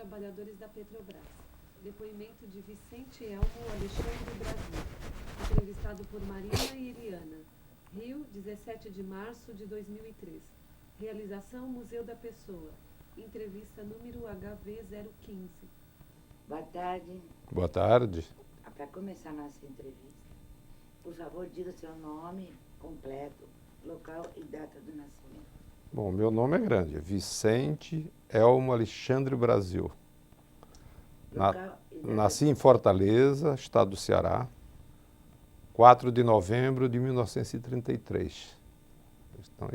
trabalhadores da Petrobras. Depoimento de Vicente Elmo Alexandre Brasil. Entrevistado por Marina e Eliana. Rio, 17 de março de 2003. Realização Museu da Pessoa. Entrevista número HV015. Boa tarde. Boa tarde. Para começar a nossa entrevista, por favor, diga seu nome completo, local e data do nascimento. Bom, meu nome é grande, Vicente Elmo Alexandre Brasil. Local e data Nasci em Fortaleza, estado do Ceará, 4 de novembro de 1933. Então,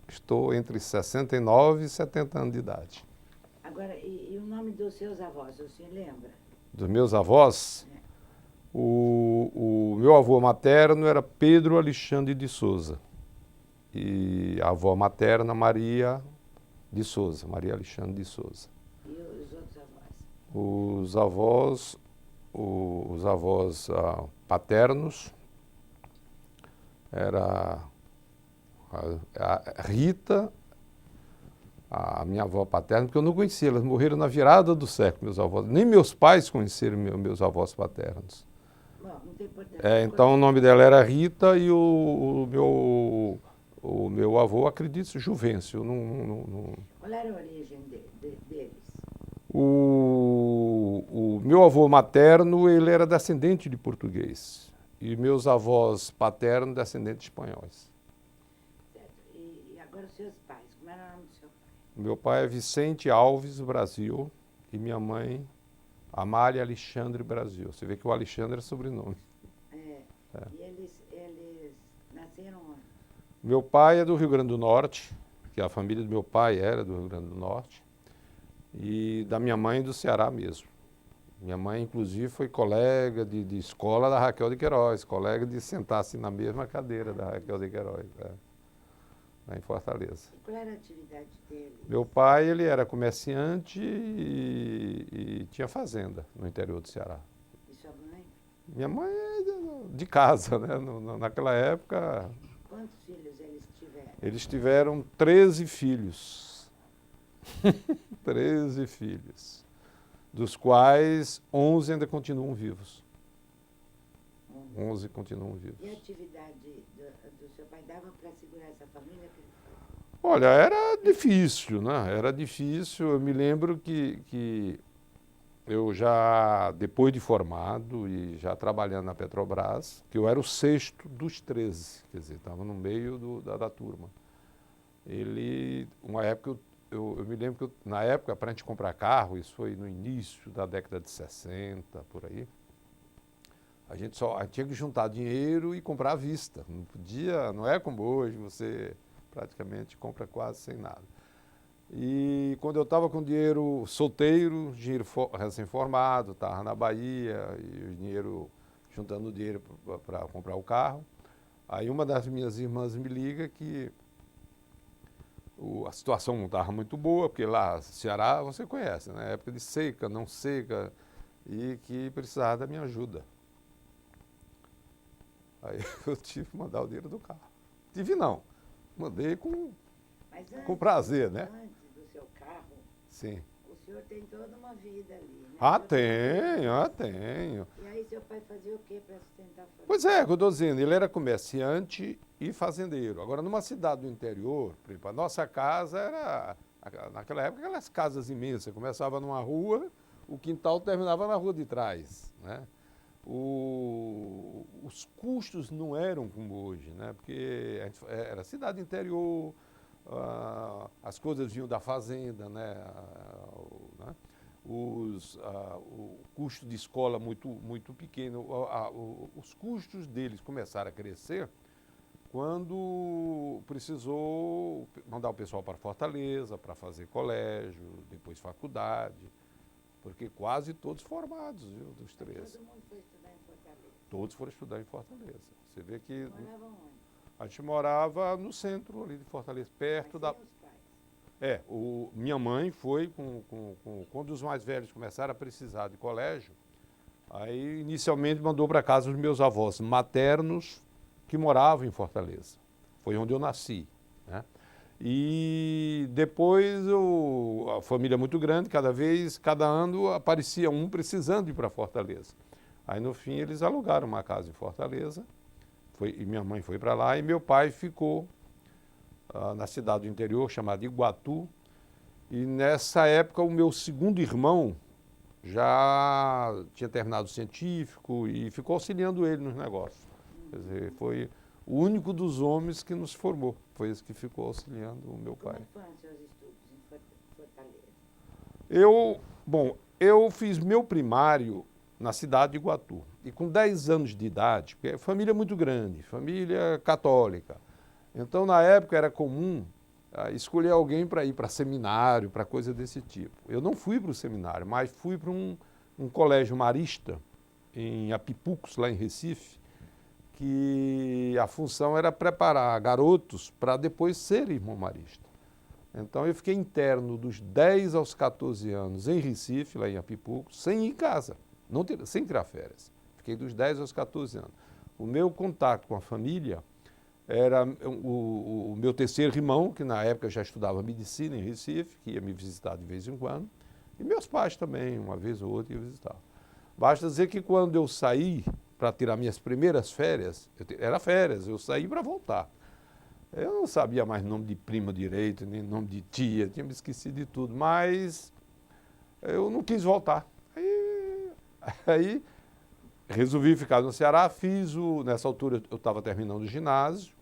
estou entre 69 e 70 anos de idade. Agora, e o nome dos seus avós, o senhor lembra? Dos meus avós, o meu avô materno era Pedro Alexandre de Souza e a avó materna Maria de Souza, Maria Alexandre de Souza. E os outros avós? Os avós paternos era a Rita, a minha avó paterna, porque eu não conhecia, elas morreram na virada do século, meus avós. Nem meus pais conheceram meus avós paternos. Bom, não tem importância. Então o nome dela era Rita e o meu avô, acredito, Juvencio. Qual era a origem deles? O meu avô materno, ele era descendente de português. E meus avós paternos, descendentes de espanhóis. Certo. E agora os seus pais, como era o nome do seu pai? Meu pai é Vicente Alves Brasil e minha mãe, Amália Alexandre Brasil. Você vê que o Alexandre é sobrenome. E eles nasceram onde? Meu pai é do Rio Grande do Norte, que a família do meu pai era do Rio Grande do Norte, e da minha mãe do Ceará mesmo. Minha mãe, inclusive, foi colega de escola da Raquel de Queiroz, colega de sentar-se na mesma cadeira da Raquel de Queiroz, lá em Fortaleza. E qual era a atividade dele? Meu pai, ele era comerciante e tinha fazenda no interior do Ceará. E sua mãe? Minha mãe é de casa, né? Naquela época, Quantos filhos eles tiveram? eles tiveram 13 filhos. 13 filhos, dos quais 11 ainda continuam vivos. 11 continuam vivos. E a atividade do seu pai dava para segurar essa família? Olha, era difícil, né? Era difícil. Eu me lembro que eu já, depois de formado e já trabalhando na Petrobras, que eu era o sexto dos 13, quer dizer, estava no meio da turma. Uma época, eu me lembro que na época, para a gente comprar carro, isso foi no início da década de 60, por aí, a gente tinha que juntar dinheiro e comprar à vista. Não podia, não é como hoje, você praticamente compra quase sem nada. E quando eu estava com dinheiro solteiro, dinheiro recém-formado, estava na Bahia, e o dinheiro, juntando dinheiro para comprar o carro, aí uma das minhas irmãs me liga que a situação não estava muito boa, porque lá, Ceará, você conhece, né? Época de seca, não seca, e que precisava da minha ajuda. Aí eu tive que mandar o dinheiro do carro. Tive não, mandei com prazer, né? Antes do seu carro, Sim. o senhor tem toda uma vida ali, né? Tenho. E aí seu pai fazia o quê para sustentar a família? Pois é, que eu estou dizendo, ele era comerciante e fazendeiro. Agora, numa cidade do interior, por exemplo, a nossa casa era, naquela época, aquelas casas imensas. Começava numa rua, o quintal terminava na rua de trás, né? Os custos não eram como hoje, né? Porque era cidade interior, as coisas vinham da fazenda, né? O custo de escola muito pequeno. Os custos deles começaram a crescer quando precisou mandar o pessoal para Fortaleza para fazer colégio, depois faculdade, porque quase todos formados, viu, dos 13. Todo mundo foi estudar em Fortaleza? Todos foram estudar em Fortaleza. Você vê que Moravam onde? a gente morava no centro ali de Fortaleza, perto da... Sem os pais? Minha mãe foi, quando os mais velhos começaram a precisar de colégio, aí inicialmente mandou para casa os meus avós maternos que moravam em Fortaleza. Foi onde eu nasci, né? E depois a família muito grande, cada ano aparecia um precisando ir para Fortaleza. Aí no fim eles alugaram uma casa em Fortaleza, e minha mãe foi para lá e meu pai ficou na cidade do interior chamada Iguatu. E nessa época o meu segundo irmão já tinha terminado o científico e ficou auxiliando ele nos negócios. Quer dizer, foi o único dos homens que nos formou. Foi esse que ficou auxiliando o meu pai. Como foram seus estudos em Fortaleza? Eu fiz meu primário na cidade de Iguatu. E com 10 anos de idade, porque é família muito grande, família católica. Então, na época, era comum escolher alguém para ir para seminário, para coisa desse tipo. Eu não fui para o seminário, mas fui para um colégio marista, em Apipucos, lá em Recife, que a função era preparar garotos para depois serem irmão marista. Então, eu fiquei interno dos 10 aos 14 anos em Recife, lá em Apipucos, sem ir em casa, sem tirar férias. Fiquei dos 10 aos 14 anos. O meu contato com a família era o meu terceiro irmão, que na época já estudava medicina em Recife, que ia me visitar de vez em quando, e meus pais também, uma vez ou outra, iam visitar. Basta dizer que quando eu saí para tirar minhas primeiras férias, era férias, eu saí para voltar. Eu não sabia mais nome de prima direito, nem nome de tia, tinha me esquecido de tudo, mas eu não quis voltar. Aí resolvi ficar no Ceará, nessa altura eu estava terminando o ginásio,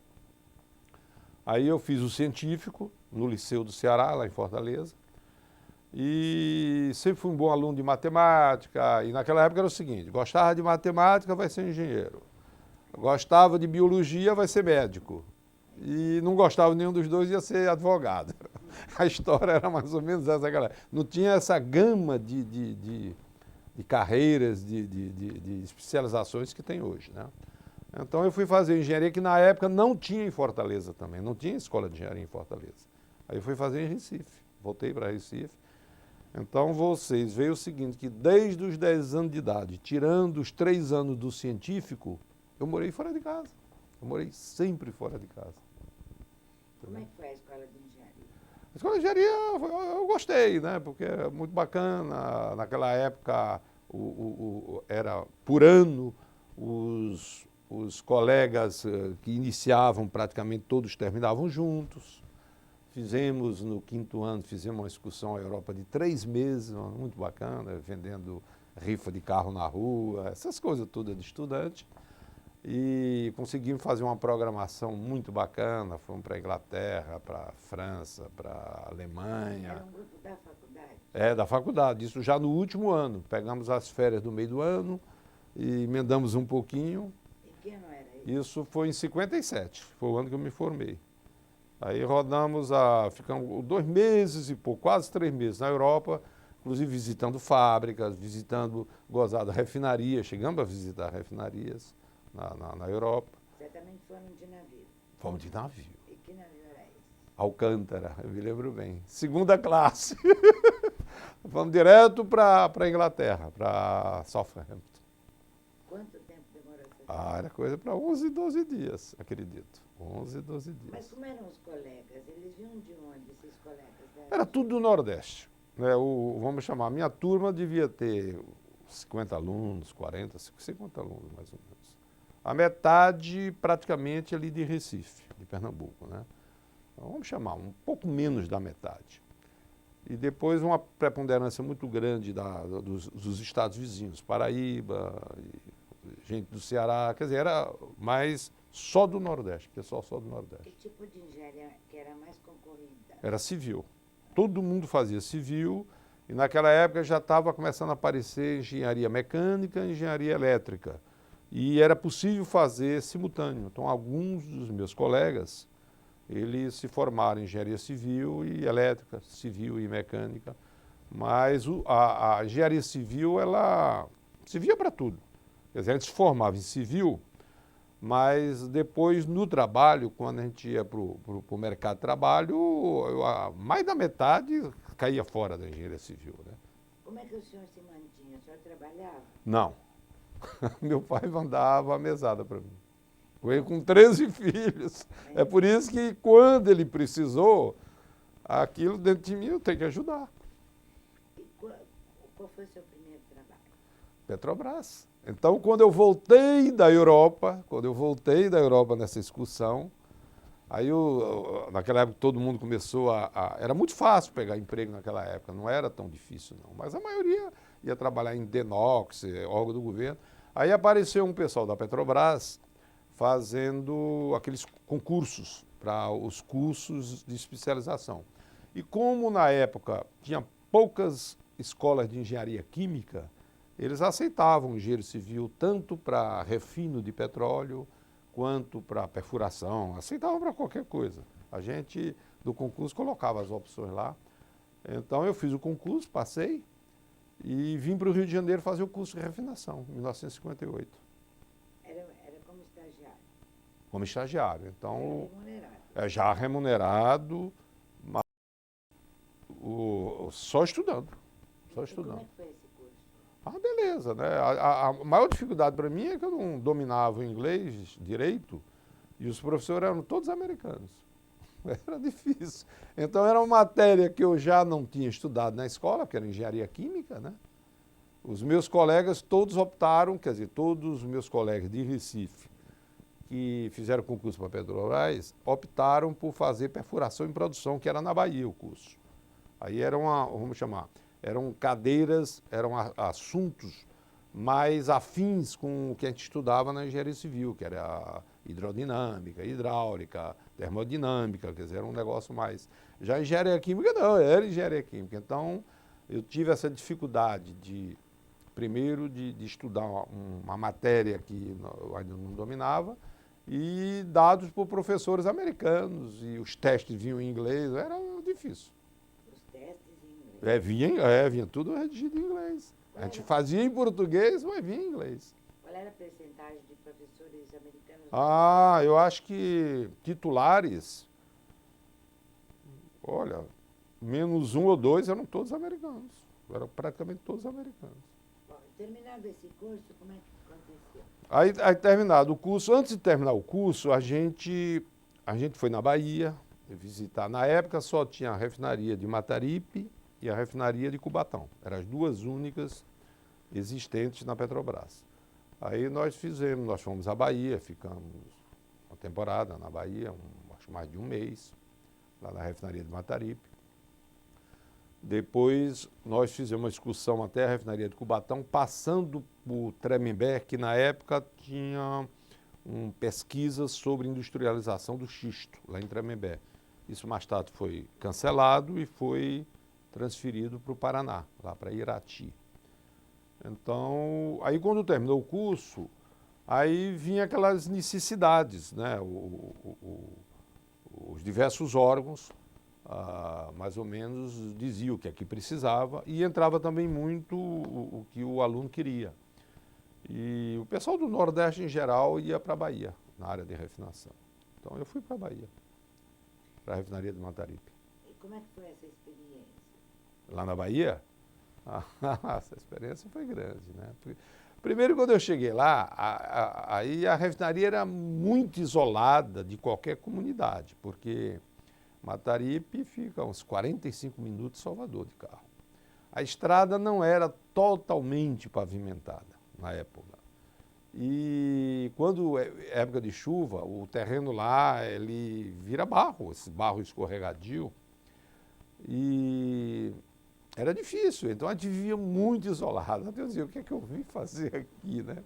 aí eu fiz o científico no Liceu do Ceará, lá em Fortaleza, e sempre fui um bom aluno de matemática, e naquela época era o seguinte, gostava de matemática, vai ser engenheiro, gostava de biologia, vai ser médico, e não gostava de nenhum dos dois, ia ser advogado. A história era mais ou menos essa, galera. Não tinha essa gama de carreiras, de especializações que tem hoje, né? Então eu fui fazer engenharia que na época não tinha em Fortaleza também, não tinha escola de engenharia em Fortaleza. Aí eu fui fazer em Recife, voltei para Recife. Então vocês veem o seguinte, que desde os 10 anos de idade, tirando os 3 anos do científico, eu morei fora de casa. Eu morei sempre fora de casa. Como é que foi a escola de engenharia? A escola de engenharia eu gostei, né? Porque é muito bacana. Naquela época era por ano os colegas que iniciavam praticamente todos terminavam juntos. Fizemos no 5º ano, fizemos uma excursão à Europa de 3 meses, muito bacana, vendendo rifa de carro na rua, essas coisas todas de estudante. E conseguimos fazer uma programação muito bacana, fomos para a Inglaterra, para a França, para a Alemanha. Era um grupo da faculdade? É, da faculdade, isso já no último ano. Pegamos as férias do meio do ano e emendamos um pouquinho. E que ano era isso? Isso foi em 57, foi o ano que eu me formei. Aí rodamos, ficamos 2 meses e pouco, quase 3 meses na Europa, inclusive visitando fábricas, gozado refinaria, chegamos a visitar refinarias na Europa. Você também foram de navio? Fomos de navio. E que navio era esse? Alcântara, eu me lembro bem. 2ª classe. Fomos direto para a Inglaterra, para Southampton. Quanto tempo demorou essa Era coisa para 11, 12 dias, acredito. 11, 12 dias. Mas como eram os colegas? Eles vinham de onde, esses colegas? Era tudo do Nordeste. Né? Vamos chamar, a minha turma devia ter 50 alunos, 40, 50 alunos mais ou menos. A metade praticamente ali de Recife, de Pernambuco, né? Então, vamos chamar, um pouco menos da metade. E depois uma preponderância muito grande dos estados vizinhos, Paraíba, gente do Ceará, quer dizer, era mais só do Nordeste, pessoal só do Nordeste. Que tipo de engenharia que era mais concorrida? Era civil. Todo mundo fazia civil e naquela época já estava começando a aparecer engenharia mecânica e engenharia elétrica. E era possível fazer simultâneo. Então, alguns dos meus colegas, eles se formaram em engenharia civil e elétrica, civil e mecânica. Mas a engenharia civil, ela servia para tudo. Quer dizer, a gente se formava em civil, mas depois, no trabalho, quando a gente ia para o mercado de trabalho, mais da metade caía fora da engenharia civil, né? Como é que o senhor se mantinha? O senhor trabalhava? Não. Meu pai mandava a mesada para mim. Veio com 13 filhos. É por isso que quando ele precisou, aquilo dentro de mim eu tenho que ajudar. E qual foi o seu primeiro trabalho? Petrobras. Então, quando eu voltei da Europa nessa excursão, aí naquela época todo mundo começou Era muito fácil pegar emprego naquela época, não era tão difícil não, mas a maioria ia trabalhar em Denox, órgão do governo. Aí apareceu um pessoal da Petrobras fazendo aqueles concursos para os cursos de especialização. E como na época tinha poucas escolas de engenharia química, eles aceitavam engenheiro civil tanto para refino de petróleo quanto para perfuração, aceitavam para qualquer coisa. A gente do concurso colocava as opções lá. Então eu fiz o concurso, passei e vim para o Rio de Janeiro fazer o curso de refinação, em 1958. Era como estagiário? Como estagiário. Então, Remunerado. já remunerado, mas só estudando. Só E estudando. como é que foi esse curso? Ah, beleza, né? A maior dificuldade para mim é que eu não dominava o inglês direito e os professores eram todos americanos. Era difícil. Então era uma matéria que eu já não tinha estudado na escola, que era engenharia química, né? Os meus colegas todos optaram, quer dizer, todos os meus colegas de Recife que fizeram concurso para Petrobras optaram por fazer perfuração em produção, que era na Bahia o curso. Aí vamos chamar, eram cadeiras, eram assuntos mais afins com o que a gente estudava na engenharia civil, que era a hidrodinâmica, hidráulica, termodinâmica, quer dizer, era um negócio mais... Já a engenharia química não, era engenharia química. Então, eu tive essa dificuldade primeiro, de estudar uma matéria que eu ainda não dominava, e dados por professores americanos, e os testes vinham em inglês, era difícil. Os testes em inglês? Vinha tudo redigido em inglês. A gente fazia em português, mas vinha em inglês. Qual era a percentagem de professores americanos? Ah, eu acho que titulares, olha, menos um ou dois eram todos americanos. Eram praticamente todos americanos. Bom, terminado esse curso, como é que aconteceu? Aí terminado o curso, antes de terminar o curso, a gente foi na Bahia visitar. Na época só tinha a refinaria de Mataripe e a refinaria de Cubatão. Eram as duas únicas existentes na Petrobras. Aí nós fomos à Bahia, ficamos uma temporada na Bahia, acho mais de um mês, lá na refinaria de Mataripe. Depois nós fizemos uma excursão até a refinaria de Cubatão, passando por Tremembé, que na época tinha pesquisas sobre industrialização do xisto, lá em Tremembé. Isso mais tarde foi cancelado e foi transferido para o Paraná, lá para Irati. Então, aí quando terminou o curso, aí vinha aquelas necessidades, né? Os diversos órgãos, mais ou menos, diziam o que aqui precisava e entrava também muito o que o aluno queria. E o pessoal do Nordeste, em geral, ia para a Bahia, na área de refinação. Então, eu fui para a Bahia, para a refinaria de Mataripe. E como é que foi essa experiência? Lá na Bahia? Essa experiência foi grande, né? Primeiro, quando eu cheguei lá, aí a refinaria era muito isolada de qualquer comunidade, porque Mataripe fica a uns 45 minutos de Salvador de carro. A estrada não era totalmente pavimentada na época. E quando é época de chuva, o terreno lá, ele vira barro, esse barro escorregadio. E era difícil, então a gente vivia muito isolado. Eu dizia, o que é que eu vim fazer aqui, né?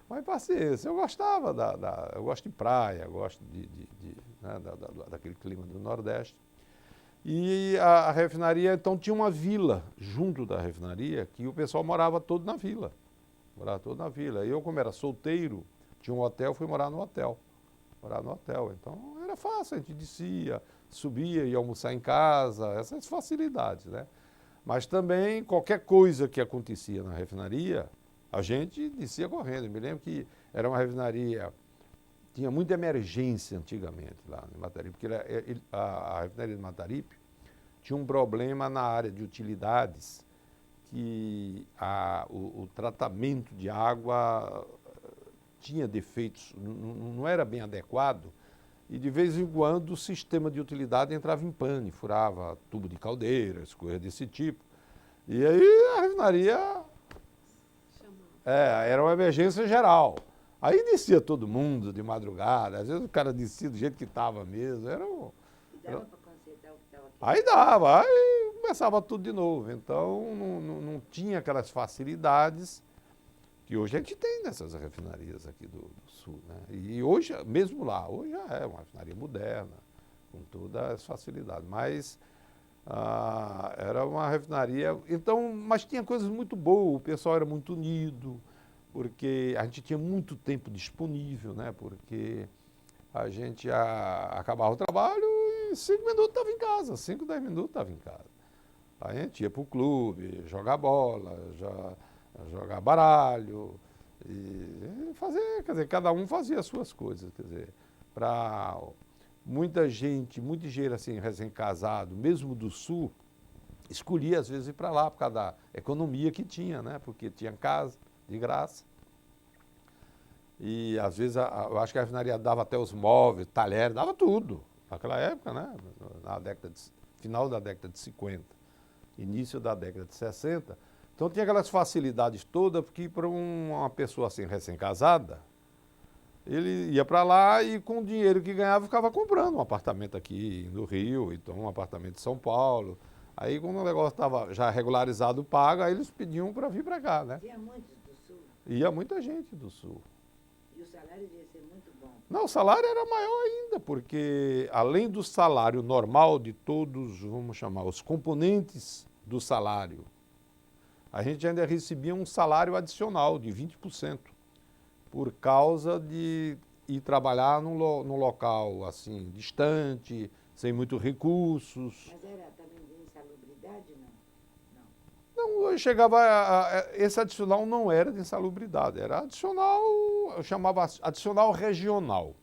Mas paciência, eu gostava eu gosto de praia, gosto né, daquele clima do Nordeste. E a refinaria, então, tinha uma vila junto da refinaria, que o pessoal morava todo na vila. Morava todo na vila. E eu, como era solteiro, tinha um hotel, fui morar no hotel. Morar no hotel. Então, era fácil, a gente descia, subia, ia almoçar em casa, essas facilidades, né? Mas também, qualquer coisa que acontecia na refinaria, a gente descia correndo. Eu me lembro que era uma refinaria, tinha muita emergência antigamente lá em Mataripe, porque a refinaria de Mataripe tinha um problema na área de utilidades, que o tratamento de água tinha defeitos, não era bem adequado, e de vez em quando o sistema de utilidade entrava em pane, furava tubo de caldeiras, coisas desse tipo. E aí a refinaria era uma emergência geral. Aí descia todo mundo de madrugada, às vezes o cara descia do jeito que estava mesmo. E dava para consertar o que estava aqui? Aí dava, aí começava tudo de novo. Então não tinha aquelas facilidades que hoje a gente tem nessas refinarias aqui do Sul, né? E hoje, mesmo lá, hoje já é uma refinaria moderna, com todas as facilidades. Mas era uma refinaria. Então, mas tinha coisas muito boas, o pessoal era muito unido, porque a gente tinha muito tempo disponível, né? Porque a gente acabava o trabalho e 5 minutos estava em casa, 5, 10 minutos estava em casa. A gente ia para o clube, jogar bola, jogar baralho, e fazer, quer dizer, cada um fazia as suas coisas, quer dizer, para muita gente, muito engenheiro assim, recém-casado, mesmo do Sul, escolhia às vezes ir para lá por causa da economia que tinha, né? Porque tinha casa de graça. E às vezes eu acho que a refinaria dava até os móveis, talheres, dava tudo. Naquela época, né? Final da década de 50, início da década de 60. Então tinha aquelas facilidades todas, porque para uma pessoa assim recém-casada, ele ia para lá e com o dinheiro que ganhava ficava comprando um apartamento aqui no Rio, então um apartamento em São Paulo. Aí quando o negócio estava já regularizado, pago, aí eles pediam para vir para cá, né? Tinha muitos do Sul? Ia muita gente do Sul. E o salário devia ser muito bom? Não, o salário era maior ainda, porque além do salário normal de todos, vamos chamar, os componentes do salário, a gente ainda recebia um salário adicional de 20%, por causa de ir trabalhar num local assim, distante, sem muitos recursos. Mas era também de insalubridade, não? Não, eu chegava esse adicional não era de insalubridade, era adicional, eu chamava adicional regional.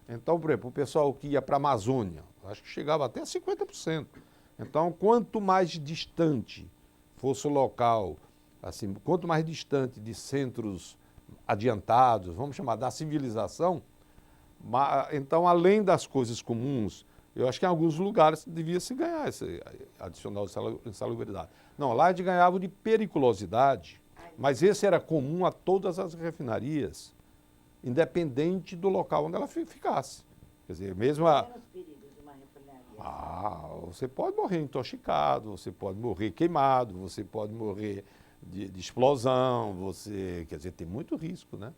Então, por exemplo, o pessoal que ia para a Amazônia, acho que chegava até a 50%. Então, quanto mais distante fosse o local, assim, quanto mais distante de centros adiantados, vamos chamar da civilização, então, além das coisas comuns, eu acho que em alguns lugares devia se ganhar esse adicional de insalubridade. Não, lá a gente ganhava de periculosidade, mas esse era comum a todas as refinarias, independente do local onde ela ficasse. Quer dizer, mesmo Quais eram os perigos de uma refinaria? você pode morrer intoxicado, você pode morrer queimado, você pode morrer de explosão, quer dizer, tem muito risco, né?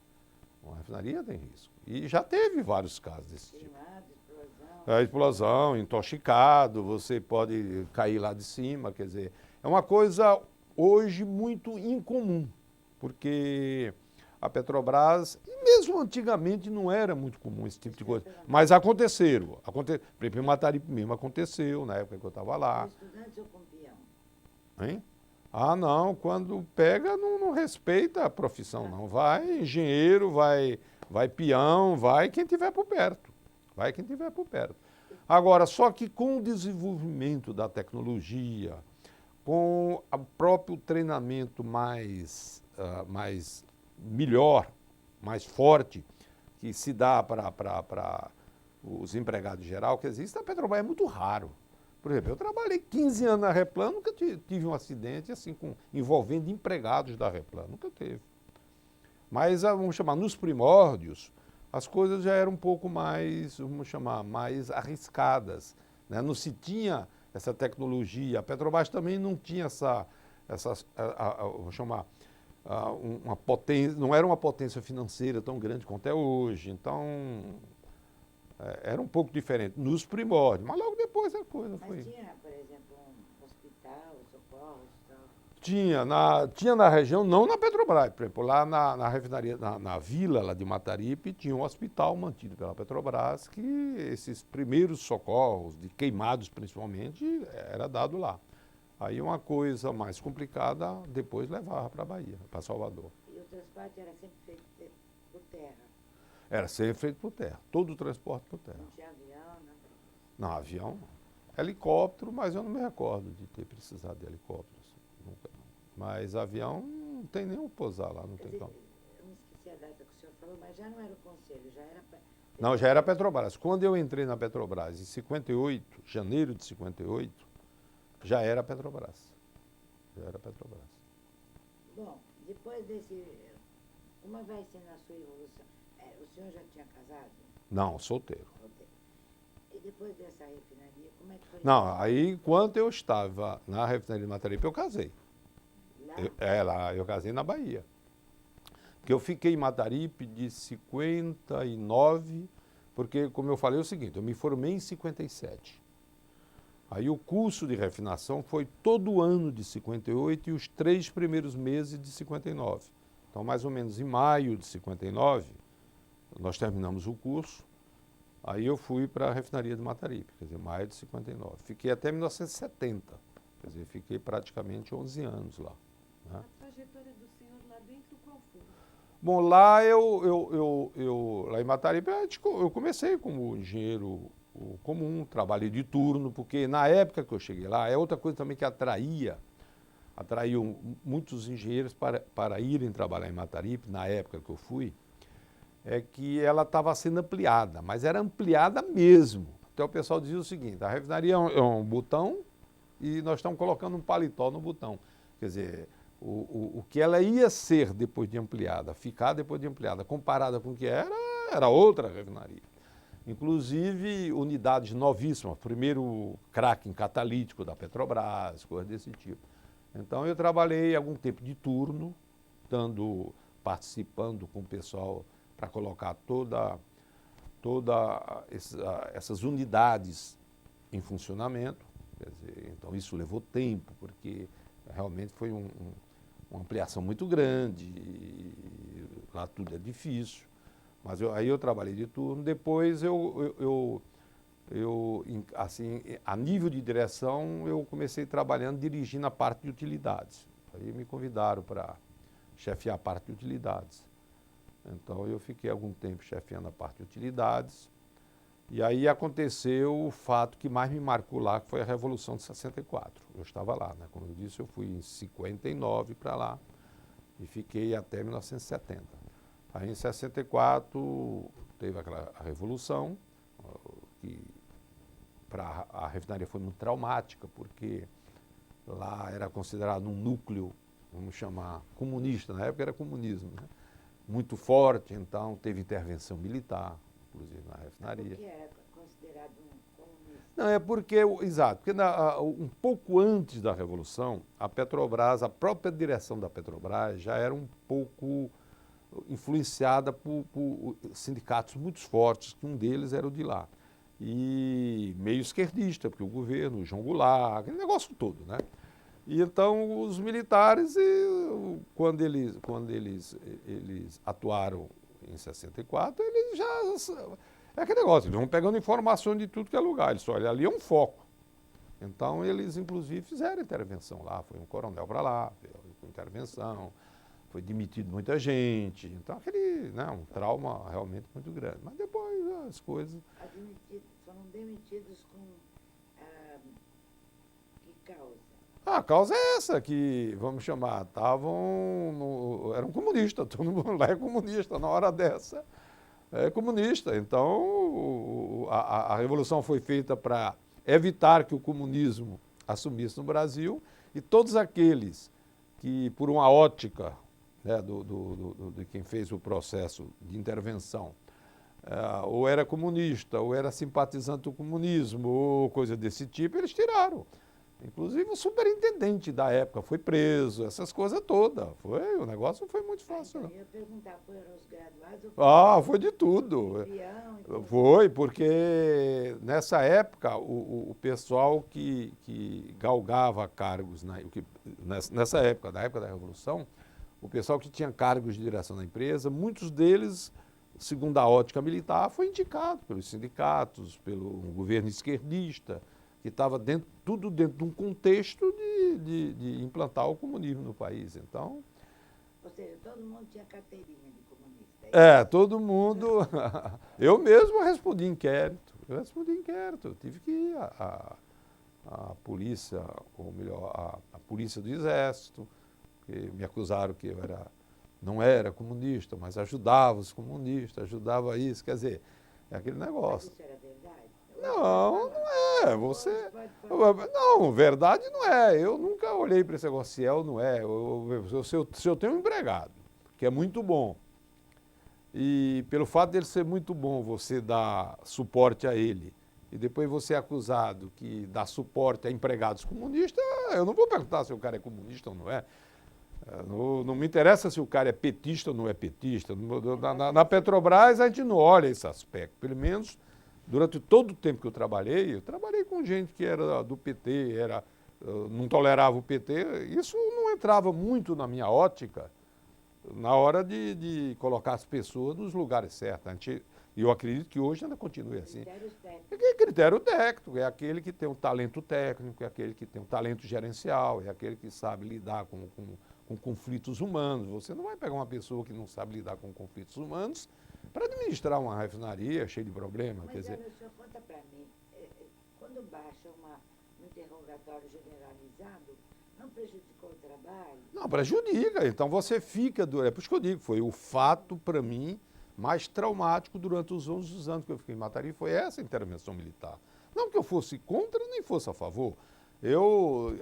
Uma refinaria tem risco. E já teve vários casos desse tipo. Queimado, explosão? Explosão, intoxicado, você pode cair lá de cima, quer dizer, é uma coisa hoje muito incomum, porque a Petrobras, e mesmo antigamente não era muito comum esse tipo de coisa, mas aconteceram. Em Mataripe mesmo aconteceu, na época que eu estava lá. Com estudantes ou com peão? Hein? Não, quando pega não respeita a profissão, não. Vai engenheiro, vai peão, vai quem tiver por perto. Vai quem tiver por perto. Agora, só que com o desenvolvimento da tecnologia, com o próprio treinamento mais melhor, mais forte, que se dá para os empregados em geral, quer dizer, isso na Petrobras é muito raro. Por exemplo, eu trabalhei 15 anos na Replan, nunca tive um acidente assim envolvendo empregados da Replan, nunca teve. Mas, vamos chamar, nos primórdios, as coisas já eram um pouco mais, vamos chamar, mais arriscadas, né? Não se tinha essa tecnologia. A Petrobras também não tinha vamos chamar, uma potência, não era uma potência financeira tão grande quanto é hoje. Então, era um pouco diferente nos primórdios, mas logo depois a coisa foi. Mas tinha, por exemplo, um hospital, socorros e tal? Tinha na região, não na Petrobras, por exemplo, lá na refinaria, na vila lá de Mataripe, tinha um hospital mantido pela Petrobras, que esses primeiros socorros, de queimados principalmente, era dado lá. Aí uma coisa mais complicada, depois levava para a Bahia, para Salvador. E o transporte era sempre feito por terra? Era sempre feito por terra, todo o transporte por terra. Não tinha avião, nada? Não, avião não. Helicóptero, mas eu não me recordo de ter precisado de helicóptero. Nunca. Mas avião não tem nem um pousar lá, não tem como. Eu me esqueci esqueci a data que o senhor falou, mas já não era o conselho, já era... Não, já era a Petrobras. Quando eu entrei na Petrobras, em 58, janeiro de 58, já era a Petrobras. Já era a Petrobras. Bom, depois desse... Como vai ser na sua evolução? O senhor já tinha casado? Não, solteiro. Solteiro. E depois dessa refinaria, como é que foi? Não, aí enquanto eu estava na refinaria de Mataripe, eu casei. Lá? Lá, eu casei na Bahia. Porque eu fiquei em Mataripe de 59, porque, como eu falei, é o seguinte, eu me formei em 57. Aí o curso de refinação foi todo ano de 58 e os 3 primeiros meses de 59. Então, mais ou menos em maio de 59, nós terminamos o curso. Aí eu fui para a refinaria de Mataripe, quer dizer, maio de 59. Fiquei até 1970, quer dizer, fiquei praticamente 11 anos lá. Né? A trajetória do senhor lá dentro qual foi? Bom, lá lá em Mataripe, eu comecei como engenheiro comum, trabalhei de turno, porque na época que eu cheguei lá, é outra coisa também que atraiu muitos engenheiros para irem trabalhar em Mataripe, na época que eu fui, é que ela estava sendo ampliada, mas era ampliada mesmo. Então o pessoal dizia o seguinte, a refinaria é um botão e nós estamos colocando um paletó no botão. Quer dizer, o que ela ia ser depois de ampliada, ficar depois de ampliada, comparada com o que era outra refinaria. Inclusive unidades novíssimas, primeiro cracking catalítico da Petrobras, coisas desse tipo. Então eu trabalhei algum tempo de turno, participando com o pessoal para colocar essas unidades em funcionamento. Quer dizer, então isso levou tempo, porque realmente foi uma ampliação muito grande, e lá tudo é difícil. Mas aí eu trabalhei de turno, depois assim, a nível de direção, eu comecei trabalhando, dirigindo a parte de utilidades. Aí me convidaram para chefiar a parte de utilidades. Então eu fiquei algum tempo chefiando a parte de utilidades. E aí aconteceu o fato que mais me marcou lá, que foi a Revolução de 64. Eu estava lá, né? Como eu disse, eu fui em 59 para lá e fiquei até 1970. Aí em 64 teve a Revolução, que para a refinaria foi muito traumática, porque lá era considerado um núcleo, vamos chamar, comunista, na época era comunismo, né? Muito forte, então teve intervenção militar, inclusive na refinaria. Por que era considerado um comunista? Não, é porque, exato, porque um pouco antes da Revolução, a Petrobras, a própria direção da Petrobras já era um pouco influenciada por sindicatos muito fortes, que um deles era o de lá. E meio esquerdista, porque o governo, o João Goulart, aquele negócio todo, né? E então os militares, quando eles atuaram em 64, eles já... É aquele negócio, eles vão pegando informações de tudo que é lugar, eles olham, ali é um foco. Então eles, inclusive, fizeram intervenção lá, foi um coronel para lá, fez intervenção, foi demitido muita gente. Então aquele, né, um trauma realmente muito grande. Mas depois as coisas... Foram demitidos com que causa? A causa é essa, que, vamos chamar, eram comunistas, todo mundo lá é comunista na hora dessa. É comunista. Então, a Revolução foi feita para evitar que o comunismo assumisse no Brasil e todos aqueles que, por uma ótica, né, de quem fez o processo de intervenção, ou era comunista, ou era simpatizante do comunismo, ou coisa desse tipo, eles tiraram. Inclusive o superintendente da época foi preso, essas coisas todas. O negócio não foi muito fácil, não. Eu ia perguntar, foram os graduados? Foi de tudo. Espião, Foi, porque nessa época o pessoal que galgava cargos, nessa época, na época da Revolução, o pessoal que tinha cargos de direção da empresa, muitos deles, segundo a ótica militar, foi indicado pelos sindicatos, pelo governo esquerdista, que estava tudo dentro de um contexto de implantar o comunismo no país. Então, ou seja, todo mundo tinha carteirinha de comunista. Todo mundo... Eu mesmo respondi inquérito. Eu tive que ir à polícia, ou melhor, à polícia do Exército, que me acusaram que eu era não era comunista, mas ajudava os comunistas, ajudava isso, quer dizer, é aquele Mas negócio. isso era verdade? Não, não é, você... Pode. Não, verdade não é, eu nunca olhei para esse negócio, se é ou não é, se eu tenho um empregado, que é muito bom, e pelo fato dele ser muito bom, você dá suporte a ele, e depois você é acusado que dá suporte a empregados comunistas, eu não vou perguntar se o cara é comunista ou não é. Não me interessa se o cara é petista ou não é petista. Na Petrobras a gente não olha esse aspecto. Pelo menos durante todo o tempo que eu trabalhei com gente que era do PT, não tolerava o PT. Isso não entrava muito na minha ótica na hora de colocar as pessoas nos lugares certos. E eu acredito que hoje ainda continue assim. Critérios técnicos. É critério técnico, é aquele que tem um talento técnico, é aquele que tem um talento gerencial, é aquele que sabe lidar com conflitos humanos. Você não vai pegar uma pessoa que não sabe lidar com conflitos humanos para administrar uma refinaria cheia de problemas. Mas, Quer dizer, o senhor conta para mim, quando baixa um interrogatório generalizado, não prejudicou o trabalho? não, prejudica. Então você fica... É por isso que eu digo, foi o fato, para mim, mais traumático durante os 11 anos que eu fiquei em Matari, foi essa intervenção militar. Não que eu fosse contra, nem fosse a favor.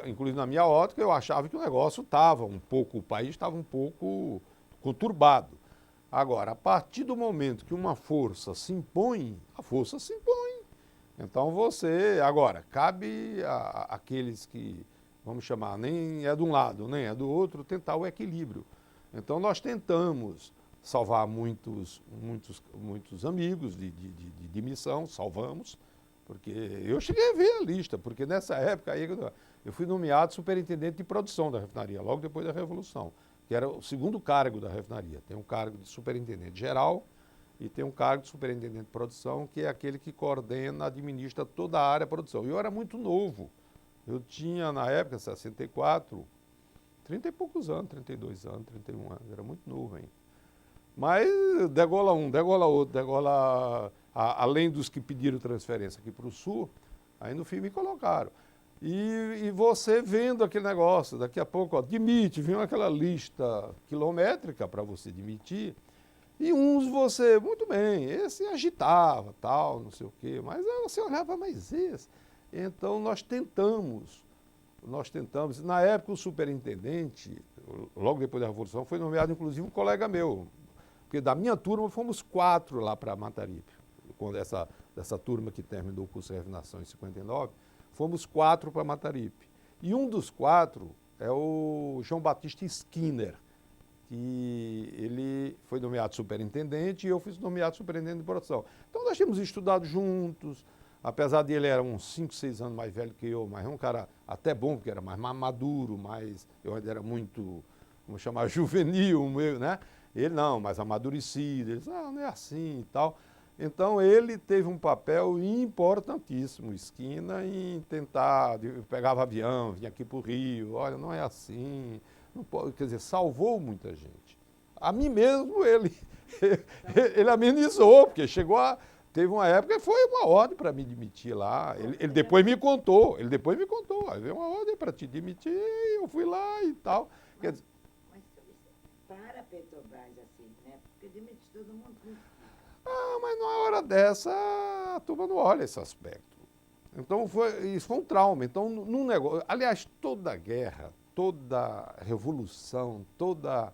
Inclusive na minha ótica, eu achava que o negócio o país estava um pouco conturbado. Agora, a partir do momento que uma força se impõe, a força se impõe. Então agora, cabe àqueles que, vamos chamar, nem é de um lado, nem é do outro, tentar o equilíbrio. Então nós tentamos salvar muitos amigos de missão, salvamos, porque eu cheguei a ver a lista, porque nessa época aí eu fui nomeado superintendente de produção da refinaria, logo depois da Revolução, que era o segundo cargo da refinaria. Tem um cargo de superintendente geral e tem um cargo de superintendente de produção, que é aquele que coordena, administra toda a área de produção. E eu era muito novo, eu tinha na época, 64, 30 e poucos anos, 32 anos, 31 anos, era muito novo ainda. Mas degola um, degola outro, além dos que pediram transferência aqui para o Sul, aí no fim me colocaram. E você vendo aquele negócio, daqui a pouco, demite, vinha aquela lista quilométrica para você demitir, e uns você, muito bem, esse agitava, tal, não sei o quê, mas aí você olhava, mas esse. Então nós tentamos, na época o superintendente, logo depois da Revolução, foi nomeado inclusive um colega meu, porque da minha turma fomos 4 lá para Mataripe, quando dessa turma que terminou o curso de refinação em 59, fomos 4 para Mataripe. E um dos 4 é o João Batista Skinner, que ele foi nomeado superintendente e eu fui nomeado superintendente de produção. Então nós tínhamos estudado juntos, apesar de ele era uns 5, 6 anos mais velho que eu, mas é um cara até bom, porque era mais maduro, eu ainda era muito, vamos chamar, juvenil, né? Ele não, mais amadurecido, ele disse, não é assim e tal. Então ele teve um papel importantíssimo, Esquina, em tentar, pegava avião, vinha aqui para o Rio, olha, não é assim, não pode, quer dizer, salvou muita gente. A mim mesmo ele amenizou, porque teve uma época que foi uma ordem para me demitir lá, ele depois me contou, aí veio uma ordem para te demitir, eu fui lá e tal. Quer dizer, para a Petrobras assim, né? Porque demite todo mundo. Mas numa hora dessa, a turma não olha esse aspecto. Então, isso foi um trauma. Então, num negócio... Aliás, toda guerra, toda revolução, todo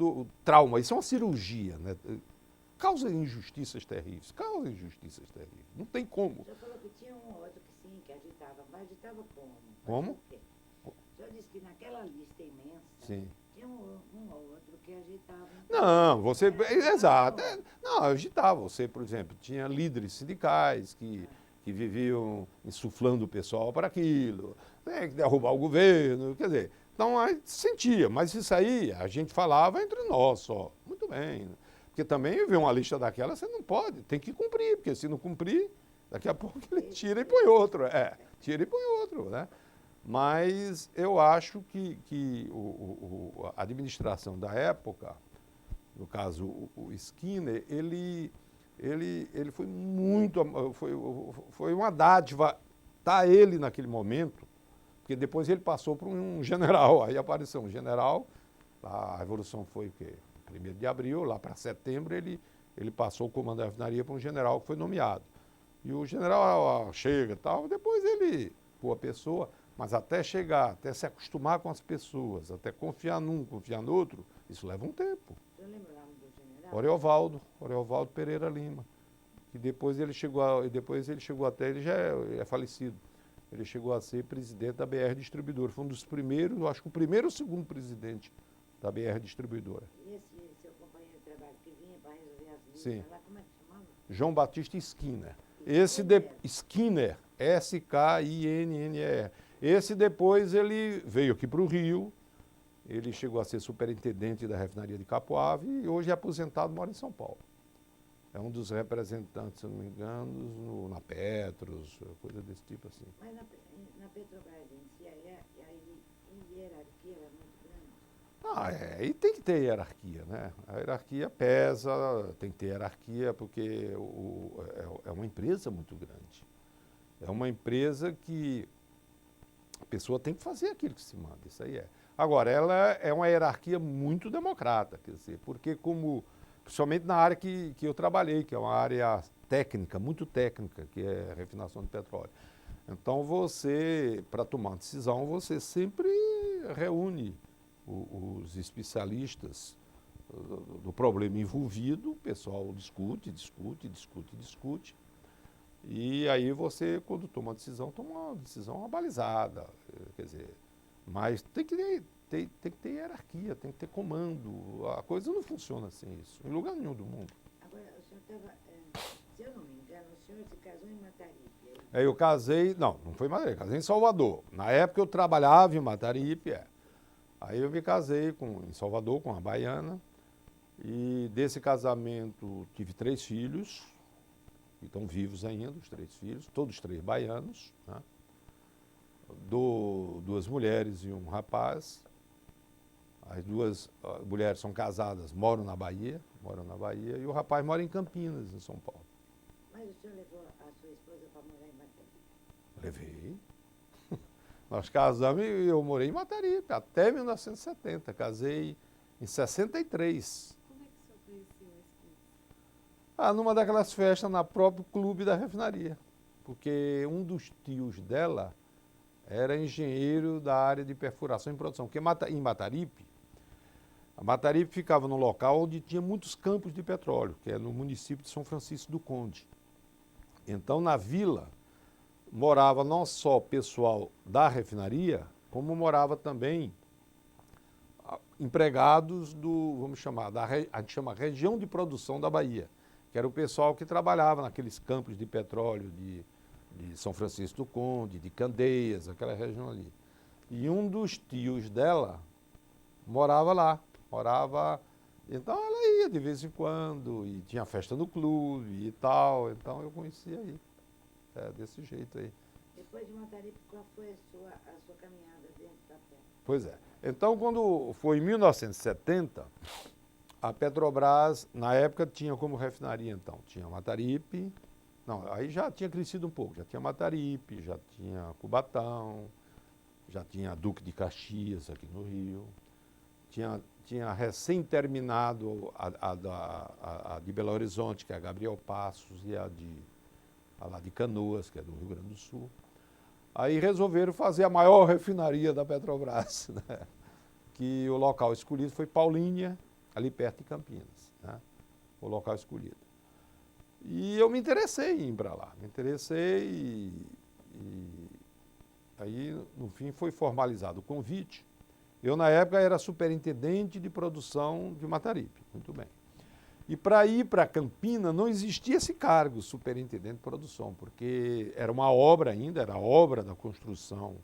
o trauma, isso é uma cirurgia, né? Causa injustiças terríveis. Não tem como. O senhor falou que tinha um outro que sim, que agitava, mas agitava como? Como? O senhor disse que naquela lista imensa, Sim. tinha um ou outro que agitava. Não, exato. Não, eu agitava. Você, por exemplo, tinha líderes sindicais que viviam insuflando o pessoal para aquilo, tem que derrubar o governo, quer dizer, então a gente sentia, mas isso aí a gente falava entre nós só. Muito bem. Porque também ver uma lista daquela, você não pode, tem que cumprir, porque se não cumprir, daqui a pouco ele tira e põe outro. Tira e põe outro, né? Mas eu acho que a administração da época, no caso o Skinner, ele foi muito, foi uma dádiva estar ele naquele momento, porque depois ele passou por um general, aí apareceu um general A Revolução foi o quê? 1º de abril, lá para setembro, ele passou o comando da refinaria para um general que foi nomeado. E o general chega e tal, depois ele, boa pessoa, mas até chegar, até se acostumar com as pessoas, até confiar num, confiar no outro, isso leva um tempo. O senhor lembra o nome do general? Oriovaldo Pereira Lima, que depois ele chegou até, ele já é falecido, ele chegou a ser presidente da BR Distribuidora, foi um dos primeiros, eu acho que o primeiro ou o segundo presidente da BR Distribuidora. E esse seu companheiro de trabalho que vinha para resolver as Sim. listas lá, como é que chamava? João Batista Skinner. Skinner, S-K-I-N-N-E-R. Esse depois ele veio aqui para o Rio, ele chegou a ser superintendente da refinaria de Capoave e hoje é aposentado, mora em São Paulo. É um dos representantes, se não me engano, na Petros, coisa desse tipo assim. Mas na Petrobras em si, a hierarquia era muito grande? E tem que ter hierarquia, né? A hierarquia pesa, tem que ter hierarquia porque é uma empresa muito grande. É uma empresa que a pessoa tem que fazer aquilo que se manda, isso aí é. Agora, ela é uma hierarquia muito democrata, quer dizer, porque principalmente na área que eu trabalhei, que é uma área técnica, muito técnica, que é a refinação de petróleo. Então, para tomar decisão, você sempre reúne os especialistas do problema envolvido, o pessoal discute. E aí você, quando toma uma decisão abalizada, quer dizer, mas tem que ter hierarquia, tem que ter comando. A coisa não funciona assim, isso, em lugar nenhum do mundo. Agora, o senhor estava, se eu não me engano, o senhor se casou em Mataripe. Eu casei, não foi em Mataripe, casei em Salvador. Na época eu trabalhava em Mataripe, Aí eu me casei em Salvador com uma baiana e desse casamento tive 3 filhos, que estão vivos ainda, os 3 filhos, todos 3 baianos, né? 2 mulheres e um rapaz. As 2 mulheres são casadas, moram na Bahia, e o rapaz mora em Campinas, em São Paulo. Mas o senhor levou a sua esposa para morar em Mataripe? Levei. Nós casamos e eu morei em Mataripe até 1970, casei em 63. Como é que o senhor conheceu a esposa? Numa daquelas festas na próprio clube da refinaria, porque um dos tios dela era engenheiro da área de perfuração e produção, porque em Mataripe, a Mataripe ficava num local onde tinha muitos campos de petróleo, que é no município de São Francisco do Conde. Então, na vila, morava não só pessoal da refinaria, como morava também empregados vamos chamar, a gente chama região de produção da Bahia, que era o pessoal que trabalhava naqueles campos de petróleo de São Francisco do Conde, de Candeias, aquela região ali. E um dos tios dela morava lá, então ela ia de vez em quando, e tinha festa no clube e tal, então eu conhecia aí. Desse jeito aí. Depois de Mataripe, qual foi a sua caminhada dentro da Petro? Pois é. Então, quando foi em 1970, a Petrobras, na época, tinha como refinaria, então, tinha Mataripe, aí já tinha crescido um pouco, já tinha Mataripe, já tinha Cubatão, já tinha Duque de Caxias aqui no Rio, tinha recém-terminado a de Belo Horizonte, que é a Gabriel Passos, e a lá de Canoas, que é do Rio Grande do Sul. Aí resolveram fazer a maior refinaria da Petrobras, né? Que o local escolhido foi Paulínia, ali perto de Campinas, né? O local escolhido. E eu me interessei em ir para lá, e aí, no fim, foi formalizado o convite. Eu, na época, era superintendente de produção de Mataripe, muito bem. E para ir para Campinas não existia esse cargo, superintendente de produção, porque era uma obra ainda, era a obra da construção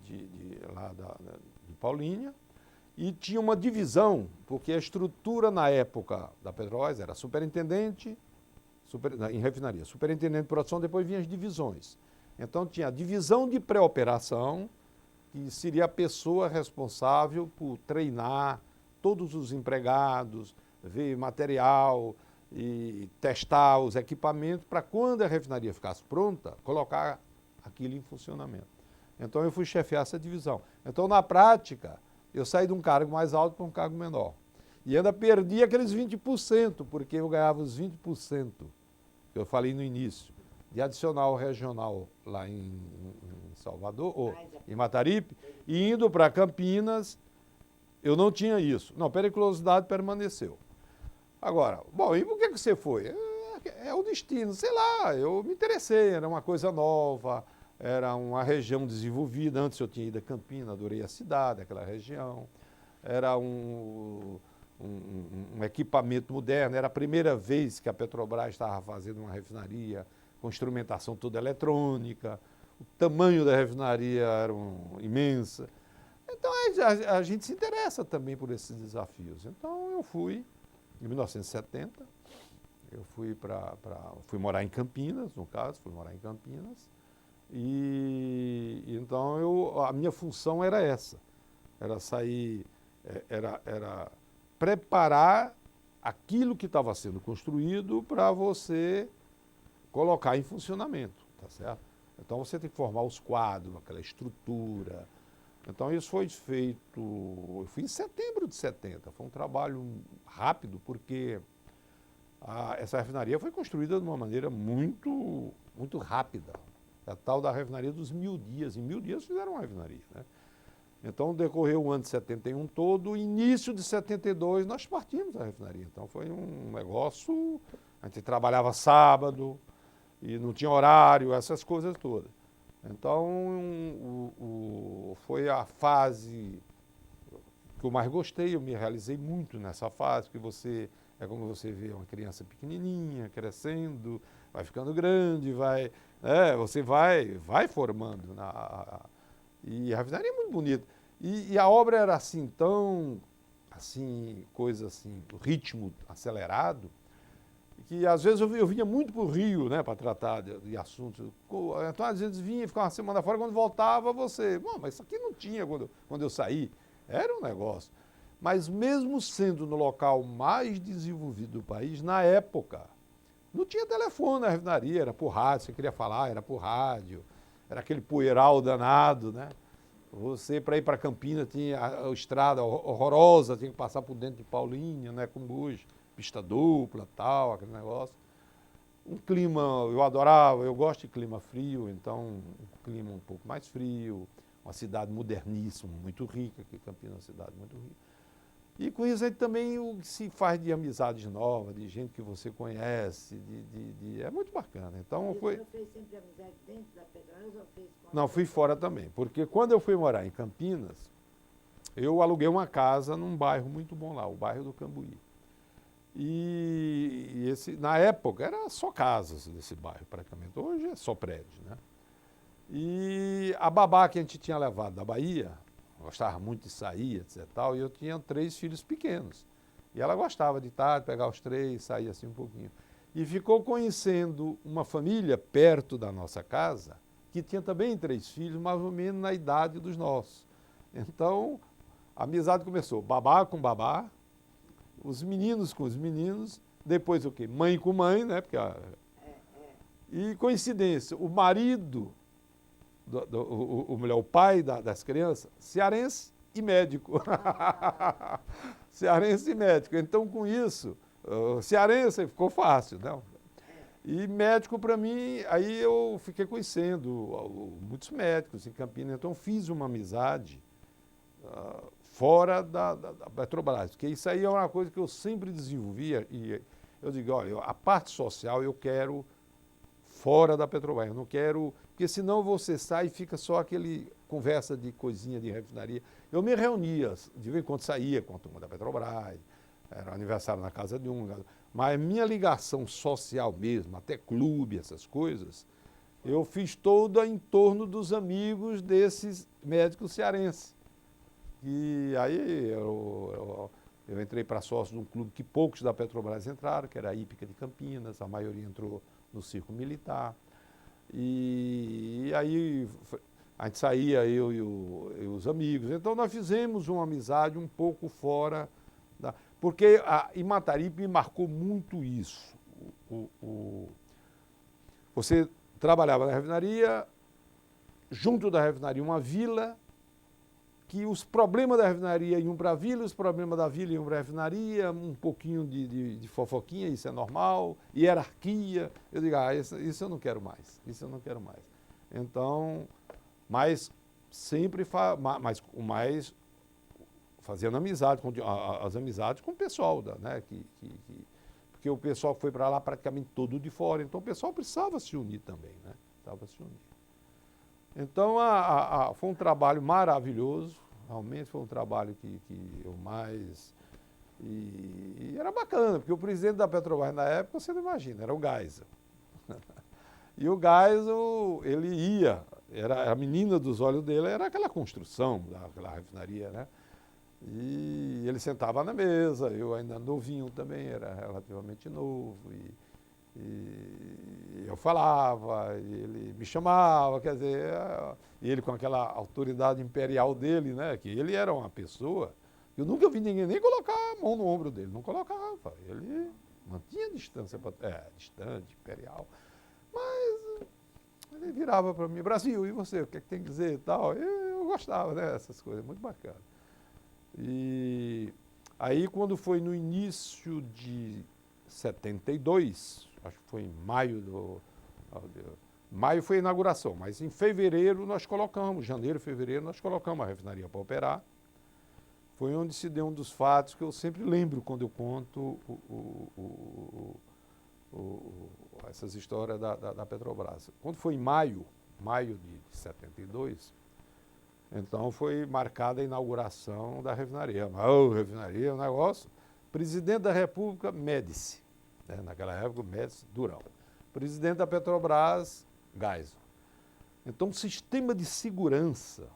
de Paulínia, e tinha uma divisão, porque a estrutura na época da Petrobras era superintendente, em refinaria, superintendente de produção, depois vinham as divisões. Então tinha a divisão de pré-operação, que seria a pessoa responsável por treinar todos os empregados, ver material e testar os equipamentos para quando a refinaria ficasse pronta, colocar aquilo em funcionamento. Então eu fui chefiar essa divisão. Então, na prática, eu saí de um cargo mais alto para um cargo menor. E ainda perdi aqueles 20%, porque eu ganhava os 20%, que eu falei no início, de adicional regional lá em Salvador, ou em Mataripe, e indo para Campinas, eu não tinha isso. Não, periculosidade permaneceu. Agora, bom, e por que você foi? É o destino, sei lá, eu me interessei, era uma coisa nova, era uma região desenvolvida. Antes eu tinha ido a Campinas, adorei a cidade, aquela região. Era um equipamento moderno, era a primeira vez que a Petrobras estava fazendo uma refinaria com instrumentação toda eletrônica, o tamanho da refinaria era imensa. Então a gente se interessa também por esses desafios. Então eu fui, em 1970, eu fui morar em Campinas, no caso, fui morar em Campinas, e então a minha função era essa, era sair, era preparar aquilo que estava sendo construído para você colocar em funcionamento, tá certo? Então você tem que formar os quadros, aquela estrutura. Então isso foi feito, eu fui em setembro de 70, foi um trabalho rápido, porque essa refinaria foi construída de uma maneira muito, muito rápida. É a tal da refinaria dos 1000 dias. Em 1000 dias fizeram uma refinaria, né? Então decorreu o ano de 71 todo, início de 72 nós partimos da refinaria. Então foi um negócio, a gente trabalhava sábado e não tinha horário, essas coisas todas. Então foi a fase que eu mais gostei, eu me realizei muito nessa fase, porque é como você vê uma criança pequenininha, crescendo, vai ficando grande, você vai formando. E a refinaria é muito bonita. E a obra era assim, coisa assim, o ritmo acelerado, que às vezes eu vinha muito para o Rio, né, para tratar de assuntos. Então às vezes vinha, ficava uma semana fora, quando voltava mas isso aqui não tinha quando eu saí. Era um negócio. Mas mesmo sendo no local mais desenvolvido do país, na época, não tinha telefone na refinaria, era por rádio, você queria falar, era por rádio, era aquele poeiral danado, né? Você, para ir para Campinas, tinha a estrada horrorosa, tinha que passar por dentro de Paulínia, né, com bucho, pista dupla, tal, aquele negócio. Um clima, eu adorava, eu gosto de clima frio, então um clima um pouco mais frio, uma cidade moderníssima, muito rica, que Campinas é uma cidade muito rica. E com isso aí também o que se faz de amizades novas, de gente que você conhece, é muito bacana. Então e você fez sempre amizade dentro da Petrobras ou fez fora? Não, fui fora também, porque quando eu fui morar em Campinas, eu aluguei uma casa num bairro muito bom lá, o bairro do Cambuí. E na época era só casas desse bairro praticamente, hoje é só prédio, né? E a babá que a gente tinha levado da Bahia, gostava muito de sair, etc. E eu tinha 3 filhos pequenos. E ela gostava de tarde, pegar os 3, sair assim um pouquinho. E ficou conhecendo uma família perto da nossa casa, que tinha também 3 filhos, mais ou menos na idade dos nossos. Então, a amizade começou, babá com babá, os meninos com os meninos, depois o quê? Mãe com mãe, né? E coincidência, o marido, o pai das crianças, cearense e médico. Cearense e médico. Então, com isso, cearense ficou fácil, né? E médico, para mim, aí eu fiquei conhecendo muitos médicos em Campinas. Então, fiz uma amizade fora da Petrobras, porque isso aí é uma coisa que eu sempre desenvolvia. E eu digo, olha, a parte social eu quero fora da Petrobras, eu não quero, porque senão você sai e fica só aquele conversa de coisinha de refinaria. Eu me reunia, de vez em quando saía com a turma da Petrobras, era aniversário na casa de um, mas minha ligação social mesmo, até clube, essas coisas, eu fiz toda em torno dos amigos desses médicos cearenses. E aí eu entrei para sócio de um clube que poucos da Petrobras entraram, que era a Hípica de Campinas, a maioria entrou no Círculo Militar. E aí a gente saía, eu e os amigos. Então nós fizemos uma amizade um pouco fora da... Porque em Mataripe me marcou muito isso. Você trabalhava na refinaria, junto da refinaria uma vila, que os problemas da refinaria iam para a vila, os problemas da vila iam para a refinaria, um pouquinho de fofoquinha, isso é normal, hierarquia. Eu digo, isso eu não quero mais, isso eu não quero mais. Então, mas sempre mais fazendo amizade, as amizades com o pessoal, né, porque o pessoal foi para lá praticamente todo de fora, então o pessoal precisava se unir também, né? Precisava se unir. Então, foi um trabalho maravilhoso, realmente foi um trabalho que eu mais... E era bacana, porque o presidente da Petrobras na época, você não imagina, era o Geisel. E o Geisel, ele ia, a menina dos olhos dele era aquela construção daquela refinaria, né? E ele sentava na mesa, eu ainda novinho também, era relativamente novo, e eu falava, e ele me chamava, quer dizer, e ele com aquela autoridade imperial dele, né, que ele era uma pessoa, eu nunca vi ninguém nem colocar a mão no ombro dele, não colocava, ele mantinha distância, distante, imperial, mas ele virava para mim, Brasil, e você, o que é que tem que dizer e tal, eu gostava, né, dessas coisas, muito bacana. E aí quando foi no início de 72, acho que foi em maio maio foi a inauguração, mas em fevereiro nós colocamos, janeiro, fevereiro, nós colocamos a refinaria para operar. Foi onde se deu um dos fatos que eu sempre lembro quando eu conto essas histórias da Petrobras. Quando foi em maio de 72, então foi marcada a inauguração da refinaria. Refinaria é um negócio. Presidente da República, Médici. Né? Naquela época, Médici, Durão. Presidente da Petrobras, Geisel. Então, o sistema de segurança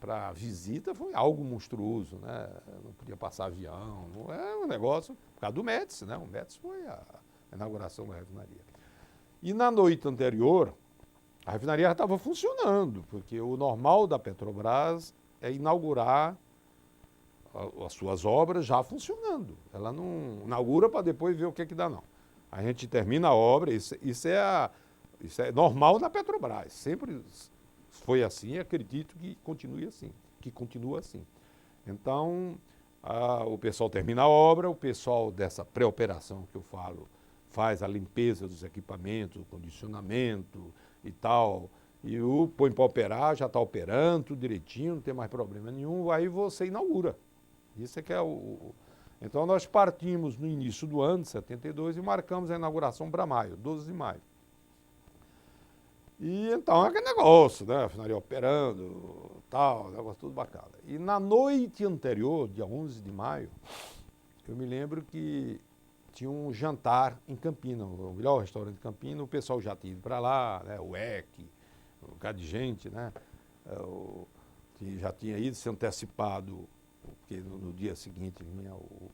para a visita foi algo monstruoso, né? Não podia passar avião, não é um negócio, por causa do Médici, né? O Médici foi a inauguração da refinaria. E na noite anterior, a refinaria já estava funcionando, porque o normal da Petrobras é inaugurar as suas obras já funcionando. Ela não inaugura para depois ver o que dá, não. A gente termina a obra, isso é normal na Petrobras. Sempre foi assim, acredito que continue assim, que continua assim. Então, o pessoal termina a obra, o pessoal dessa pré-operação que eu falo faz a limpeza dos equipamentos, o condicionamento e tal, e o põe para operar, já está operando, tudo direitinho, não tem mais problema nenhum, aí você inaugura. Isso é que é Então nós partimos no início do ano, de 72, e marcamos a inauguração para maio, 12 de maio. E então é aquele negócio, né? A refinaria operando, tal, negócio tudo bacana. E na noite anterior, dia 11 de maio, eu me lembro que tinha um jantar em Campinas, o melhor restaurante de Campinas, o pessoal já tinha ido para lá, né? O EC, um bocado de gente, né? Que já tinha ido, se antecipado, porque no dia seguinte vinha o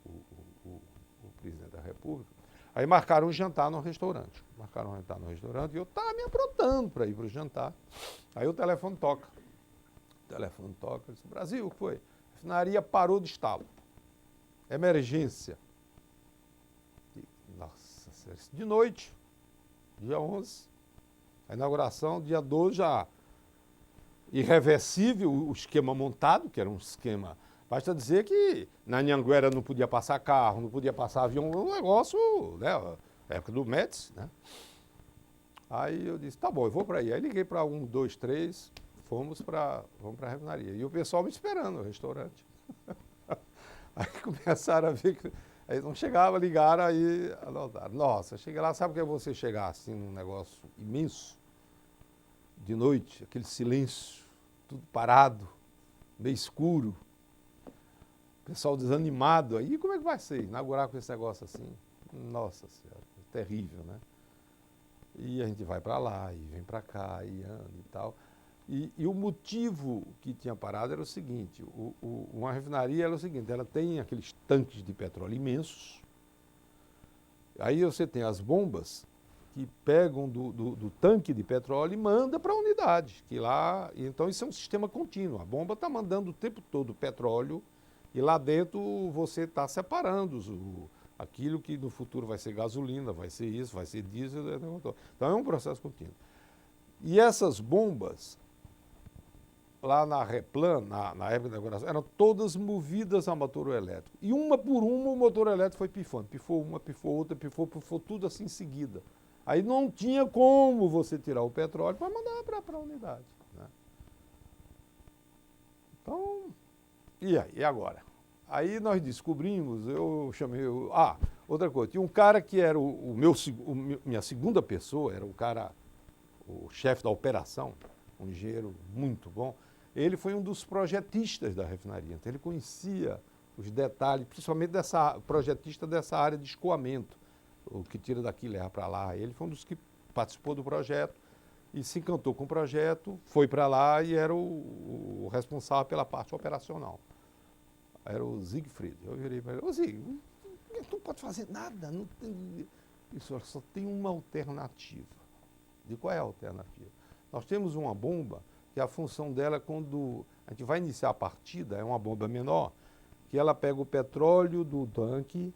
presidente da República. Aí marcaram um jantar no restaurante. E eu estava me aprontando para ir para o jantar. Aí o telefone toca. Eu disse, Brasil, o que foi? A refinaria parou de estalo. Emergência. Nossa, de noite, dia 11. A inauguração, dia 12 já irreversível, o esquema montado, que era um esquema... Basta dizer que na Anhanguera não podia passar carro, não podia passar avião, um negócio, né? Época do Médici, né? Aí eu disse, tá bom, eu vou para aí. Aí liguei para 1, 2, 3, vamos para a refinaria. E o pessoal me esperando no restaurante. Aí começaram a ver que... Aí não chegava, ligaram, aí anotaram. Nossa, cheguei lá, sabe o que é você chegar assim num negócio imenso? De noite, aquele silêncio, tudo parado, meio escuro. Pessoal desanimado, aí como é que vai ser? Inaugurar com esse negócio assim? Nossa Senhora, terrível, né? E a gente vai para lá, e vem para cá, e anda e tal. E o motivo que tinha parado era o seguinte, uma refinaria era o seguinte, ela tem aqueles tanques de petróleo imensos, aí você tem as bombas que pegam do tanque de petróleo e manda para a unidade, que lá, então isso é um sistema contínuo, a bomba está mandando o tempo todo petróleo, e lá dentro você está separando aquilo que no futuro vai ser gasolina, vai ser isso, vai ser diesel. Então é um processo contínuo. E essas bombas, lá na Replan, na época da inauguração, eram todas movidas a motor elétrico. E uma por uma o motor elétrico foi pifando. Pifou uma, pifou outra, pifou tudo assim em seguida. Aí não tinha como você tirar o petróleo para mandar para a unidade, né? Então, e aí, e agora? Aí nós descobrimos, eu chamei... outra coisa, tinha um cara que era minha segunda pessoa, era o chefe da operação, um engenheiro muito bom. Ele foi um dos projetistas da refinaria, então ele conhecia os detalhes, principalmente projetista dessa área de escoamento, o que tira daqui e leva para lá. Ele foi um dos que participou do projeto e se encantou com o projeto, foi para lá e era o responsável pela parte operacional. Era o Siegfried. Eu virei para ele: ô Siegfried, tu não pode fazer nada, não tem... Isso, só tem uma alternativa. De qual é a alternativa? Nós temos uma bomba que a função dela, quando a gente vai iniciar a partida, é uma bomba menor, que ela pega o petróleo do tanque,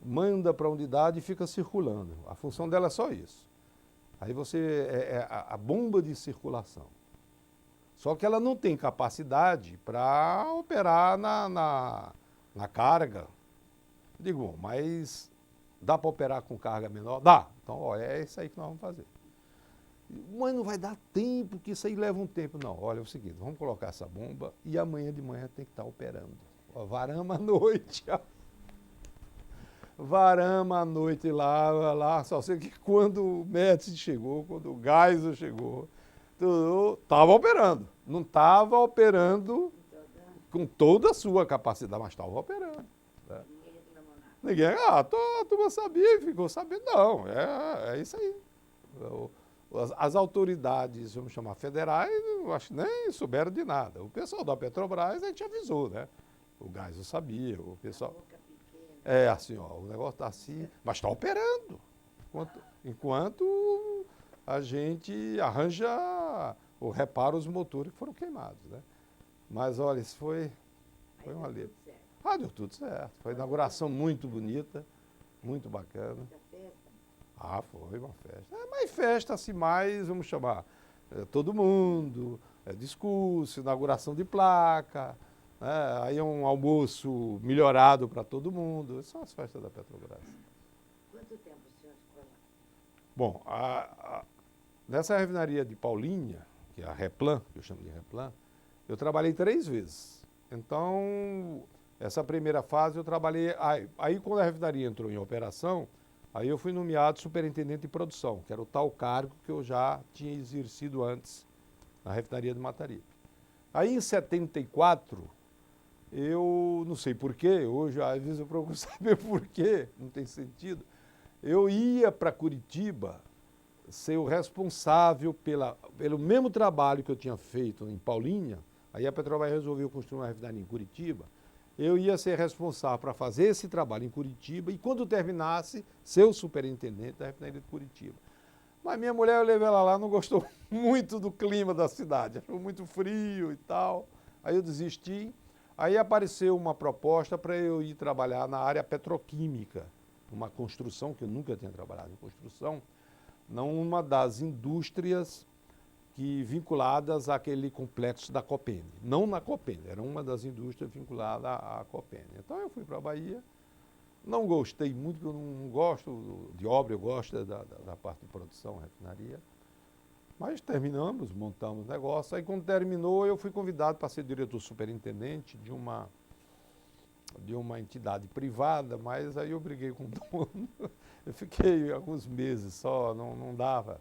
manda para a unidade e fica circulando. A função dela é só isso. Aí é a bomba de circulação. Só que ela não tem capacidade para operar na carga. Eu digo, bom, mas dá para operar com carga menor? Dá. Então, olha, é isso aí que nós vamos fazer. Mas não vai dar tempo, que isso aí leva um tempo. Não, olha, é o seguinte, vamos colocar essa bomba e amanhã de manhã tem que estar operando. Ó, varamos à noite. Varamos à noite lá, só sei que quando o Médici chegou, quando o Geisel chegou, estava operando. Não estava operando com toda a sua capacidade, mas estava operando. Né? Ninguém, a turma sabia, ficou sabendo. Não, é isso aí. As autoridades, vamos chamar federais, eu acho que nem souberam de nada. O pessoal da Petrobras, a gente avisou, né? O Geisel sabia, o pessoal... É assim, ó, o negócio está assim, mas está operando. Enquanto a gente arranja ou repara os motores que foram queimados, né? Mas olha, isso foi um alívio. Deu tudo certo. Foi uma inauguração muito bonita, muito bacana. Foi uma festa. Mas festa assim mais, vamos chamar, todo mundo, discurso, inauguração de placa, né? Aí um almoço melhorado para todo mundo. Essas são as festas da Petrobras. Quanto tempo o senhor ficou lá? Bom, nessa refinaria de Paulínia, que é a Replan, que eu chamo de Replan, eu trabalhei 3 vezes. Então, essa primeira fase eu trabalhei... Aí quando a refinaria entrou em operação, aí eu fui nomeado superintendente de produção, que era o tal cargo que eu já tinha exercido antes na refinaria de Mataripe. Aí em 74, eu não sei porquê, hoje às vezes eu procuro saber porquê, não tem sentido, eu ia para Curitiba ser o responsável pelo mesmo trabalho que eu tinha feito em Paulínia. Aí a Petrobras resolveu construir uma refinaria em Curitiba. Eu ia ser responsável para fazer esse trabalho em Curitiba e, quando terminasse, ser o superintendente da refinaria de Curitiba. Mas minha mulher, eu levei ela lá, não gostou muito do clima da cidade, achou muito frio e tal. Aí eu desisti. Aí apareceu uma proposta para eu ir trabalhar na área petroquímica, uma construção, que eu nunca tinha trabalhado em construção, numa das indústrias vinculadas àquele complexo da Copene. Não na Copene, era uma das indústrias vinculadas à Copene. Então eu fui para a Bahia, não gostei muito, porque eu não gosto de obra, eu gosto da parte de produção, refinaria. Mas terminamos, montamos o negócio. Aí quando terminou, eu fui convidado para ser diretor superintendente de uma entidade privada, mas aí eu briguei com o dono. Eu fiquei alguns meses só, não dava.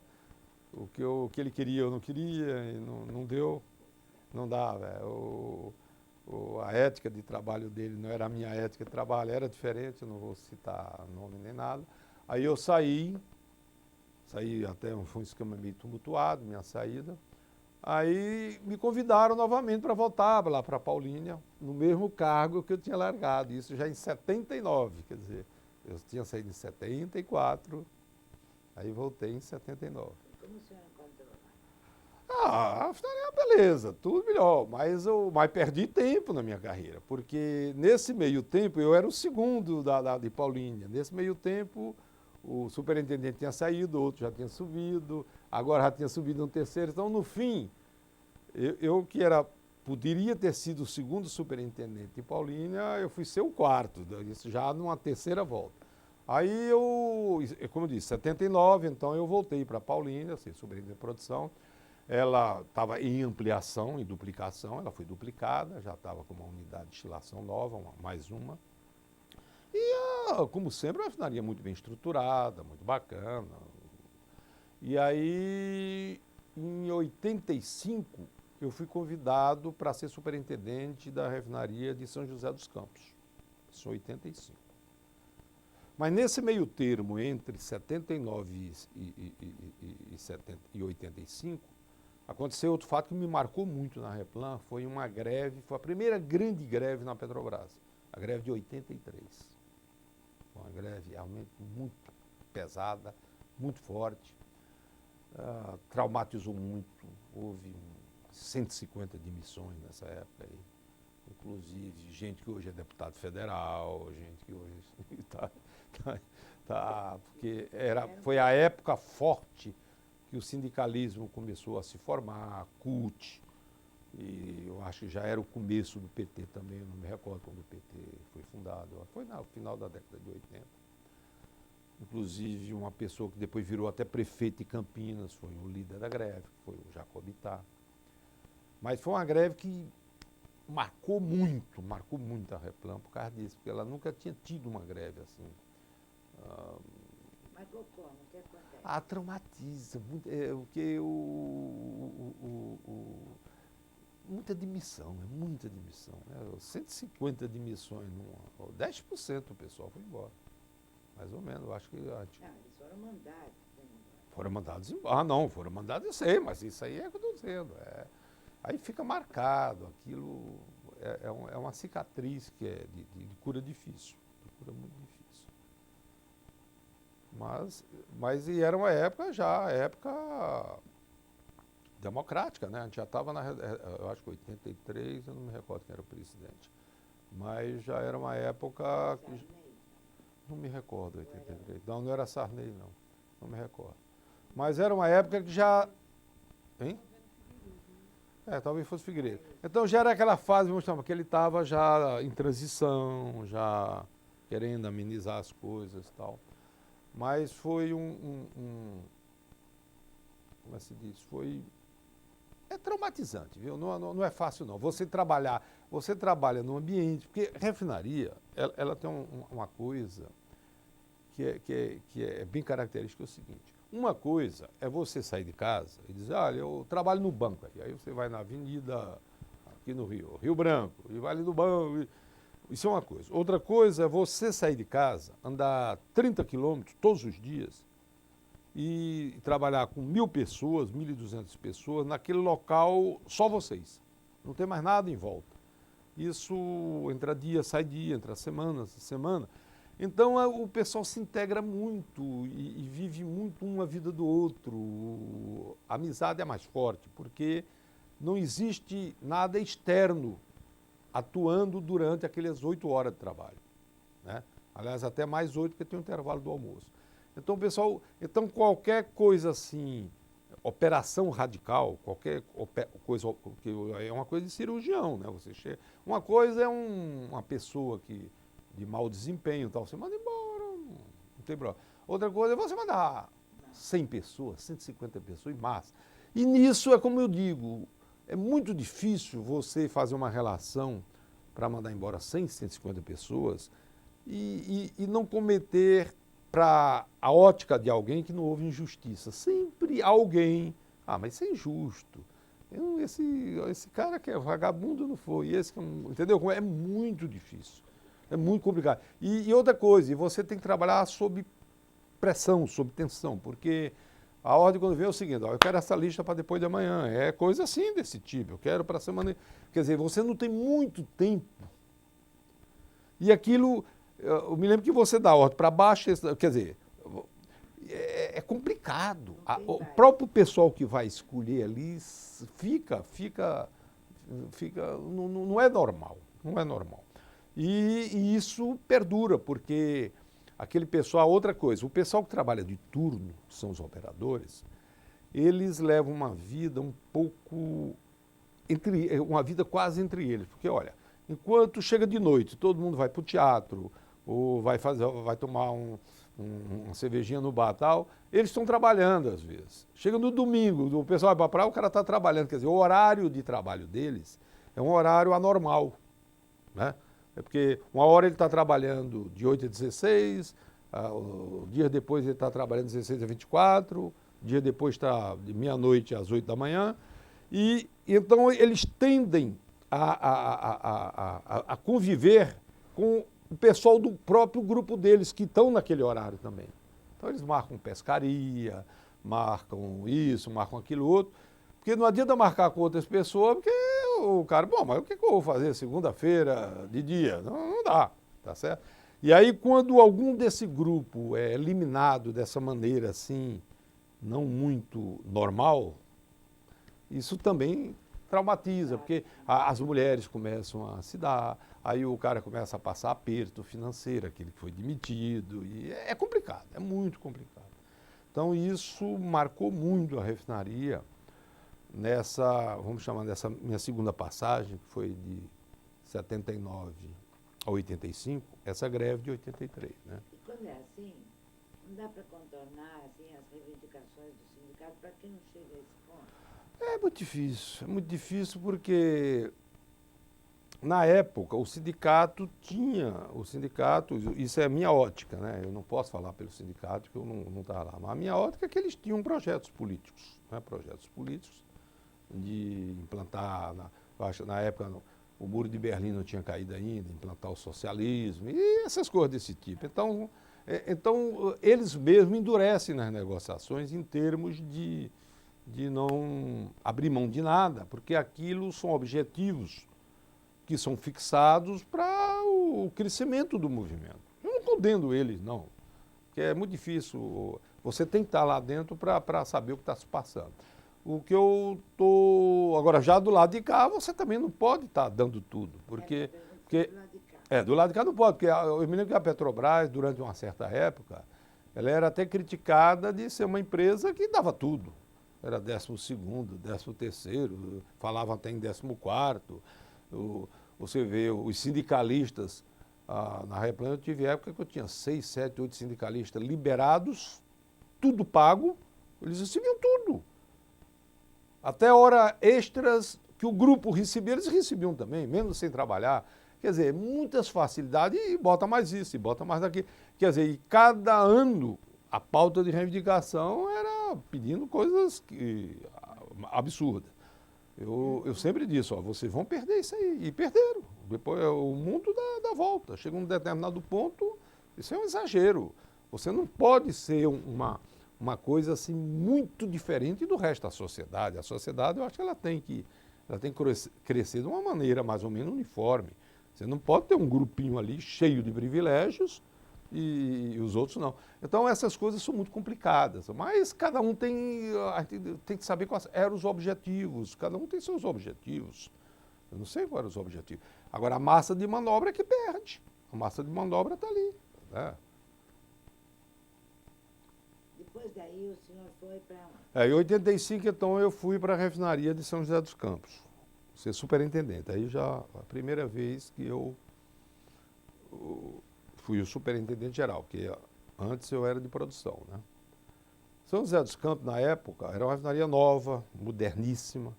O que ele queria eu não queria, e não deu, não dava. A ética de trabalho dele não era a minha ética de trabalho, era diferente, eu não vou citar nome nem nada. Aí eu saí até, foi um esquema meio tumultuado, minha saída. Aí me convidaram novamente para voltar lá para Paulínia, no mesmo cargo que eu tinha largado, isso já em 79, quer dizer, eu tinha saído em 74, aí voltei em 79. Como o senhor encontrou lá? A beleza, tudo melhor, mas eu perdi tempo na minha carreira, porque nesse meio tempo eu era o segundo de Paulínia. Nesse meio tempo o superintendente tinha saído, outro já tinha subido, agora já tinha subido um terceiro. Então, no fim, eu que era poderia ter sido o segundo superintendente de Paulínia, eu fui ser o quarto, isso já numa terceira volta. Aí como eu disse, 79, então eu voltei para Paulínia, ser superintendente de produção. Ela estava em ampliação, em duplicação, ela foi duplicada, já estava com uma unidade de destilação nova, mais uma. E, como sempre, a refinaria muito bem estruturada, muito bacana. E aí, em 85, eu fui convidado para ser superintendente da refinaria de São José dos Campos. Isso em 85. Mas nesse meio termo, entre 79 e 85, aconteceu outro fato que me marcou muito na Replan, foi uma greve, foi a primeira grande greve na Petrobras, a greve de 83. Uma greve realmente muito pesada, muito forte, traumatizou muito, houve 150 demissões nessa época aí. Inclusive gente que hoje é deputado federal, gente que hoje porque foi a época forte que o sindicalismo começou a se formar, a CUT, e eu acho que já era o começo do PT também, eu não me recordo quando o PT foi fundado, foi no final da década de 80. Inclusive uma pessoa que depois virou até prefeito de Campinas, foi o líder da greve, foi o Jacobitá. Mas foi uma greve que marcou muito a Replan por causa disso, porque ela nunca tinha tido uma greve assim. Marcou como? O que acontece? Traumatiza, muita demissão, muita demissão. 150 demissões, 10% do pessoal foi embora. Mais ou menos, eu acho que... Eles foram mandados. Foram mandados embora. Não, foram mandados, eu sei, mas isso aí é o que eu estou dizendo. Aí fica marcado, aquilo é uma cicatriz que é de cura difícil, de cura muito difícil. Mas e era uma época democrática, né? A gente já estava eu acho que 83, eu não me recordo quem era o presidente. Mas já era uma época que... Não me recordo, 83. Não era Sarney, não me recordo. Mas era uma época que já... Hein? Talvez fosse Figueiredo. Então já era aquela fase, que ele estava já em transição, já querendo amenizar as coisas e tal. Mas foi como é que se diz? É traumatizante, viu? Não é fácil, não. Você trabalha num ambiente, porque refinaria, ela tem uma coisa que é bem característica, é o seguinte. Uma coisa é você sair de casa e dizer, olha, eu trabalho no banco. Aí você vai na avenida, aqui no Rio Branco, e vai ali no banco. Isso é uma coisa. Outra coisa é você sair de casa, andar 30 quilômetros todos os dias e trabalhar com 1.000 pessoas, 1.200 pessoas, naquele local, só vocês. Não tem mais nada em volta. Isso entra dia, sai dia, entra semana. Então o pessoal se integra muito e vive muito um a vida do outro. A amizade é mais forte, porque não existe nada externo atuando durante aquelas 8 horas de trabalho, né? Aliás, até mais 8, porque tem um intervalo do almoço. Então, pessoal, qualquer coisa assim, operação radical, qualquer coisa, que é uma coisa de cirurgião, né? Uma coisa é uma pessoa de mau desempenho, tal, você manda embora, não tem problema. Outra coisa é você mandar 100 pessoas, 150 pessoas em massa. E nisso é como eu digo, é muito difícil você fazer uma relação para mandar embora 100, 150 pessoas e não cometer para a ótica de alguém que não houve injustiça. Sempre alguém, mas isso é injusto. Esse cara que é vagabundo não foi, entendeu? É muito difícil, é muito complicado. E outra coisa, você tem que trabalhar sob pressão, sob tensão, porque... A ordem quando vem é o seguinte, eu quero essa lista para depois de amanhã, é coisa assim desse tipo, eu quero para a semana... Quer dizer, você não tem muito tempo. E aquilo, eu me lembro que você dá ordem para baixo, quer dizer, é complicado. O próprio pessoal que vai escolher ali não é normal, não é normal. E isso perdura, porque... Aquele pessoal, outra coisa, o pessoal que trabalha de turno, que são os operadores, eles levam uma vida um pouco uma vida quase entre eles. Porque, olha, enquanto chega de noite, todo mundo vai para o teatro, ou vai tomar uma cervejinha no bar e tal, eles estão trabalhando às vezes. Chega no domingo, o pessoal vai para a praia, o cara está trabalhando. Quer dizer, o horário de trabalho deles é um horário anormal, né? É porque uma hora ele está trabalhando de 8 a 16, o dia depois ele está trabalhando de 16 a 24, o dia depois está de meia-noite às 8 da manhã, e então eles tendem a conviver com o pessoal do próprio grupo deles, que estão naquele horário também. Então eles marcam pescaria, marcam isso, marcam aquilo outro, porque não adianta marcar com outras pessoas, porque o cara, bom, mas o que eu vou fazer segunda-feira de dia? Não dá, tá certo? E aí quando algum desse grupo é eliminado dessa maneira assim, não muito normal, isso também traumatiza, porque as mulheres começam a se dar, aí o cara começa a passar aperto financeiro, aquele que foi demitido, e é complicado, é muito complicado. Então isso marcou muito a refinaria nessa, vamos chamar dessa minha segunda passagem, que foi de 79 a 85, essa greve de 83, né? E quando é assim, não dá para contornar assim, as reivindicações do sindicato para que não chegue a esse ponto? É muito difícil porque na época o sindicato, isso é a minha ótica, né? Eu não posso falar pelo sindicato porque eu não estava lá, mas a minha ótica é que eles tinham projetos políticos, né? Projetos políticos de implantar, eu acho, na época o muro de Berlim não tinha caído ainda, implantar o socialismo e essas coisas desse tipo. Então eles mesmos endurecem nas negociações em termos de não abrir mão de nada, porque aquilo são objetivos que são fixados para o crescimento do movimento. Eu não condeno eles, não, porque é muito difícil, você tem que estar lá dentro para saber o que está se passando. O que eu estou... Agora, já do lado de cá, você também não pode estar dando tudo, porque do lado de cá não pode, porque eu me lembro que a Petrobras, durante uma certa época, ela era até criticada de ser uma empresa que dava tudo. Era 12º, 13º, falavam até em 14º. Você vê os sindicalistas, na Replan eu tive época que eu tinha 6, 7, 8 sindicalistas liberados, tudo pago, eles recebiam tudo. Até hora extras que o grupo recebia, eles recebiam também, mesmo sem trabalhar. Quer dizer, muitas facilidades e bota mais isso, e bota mais daquilo. Quer dizer, e cada ano a pauta de reivindicação era pedindo coisas absurdas. Eu sempre disse, vocês vão perder isso aí. E perderam. Depois o mundo dá volta. Chega um determinado ponto, isso é um exagero. Você não pode ser uma coisa assim muito diferente do resto da sociedade. A sociedade, eu acho que ela tem que crescer de uma maneira mais ou menos uniforme. Você não pode ter um grupinho ali cheio de privilégios e os outros não. Então essas coisas são muito complicadas, mas cada um tem que saber quais eram os objetivos, cada um tem seus objetivos. Eu não sei quais eram os objetivos. Agora a massa de manobra é que perde, a massa de manobra está ali, né? Depois daí o senhor foi para onde? Em 85, então, eu fui para a refinaria de São José dos Campos, ser superintendente. Aí já a primeira vez que eu fui o superintendente geral, porque antes eu era de produção, né? São José dos Campos, na época, era uma refinaria nova, moderníssima.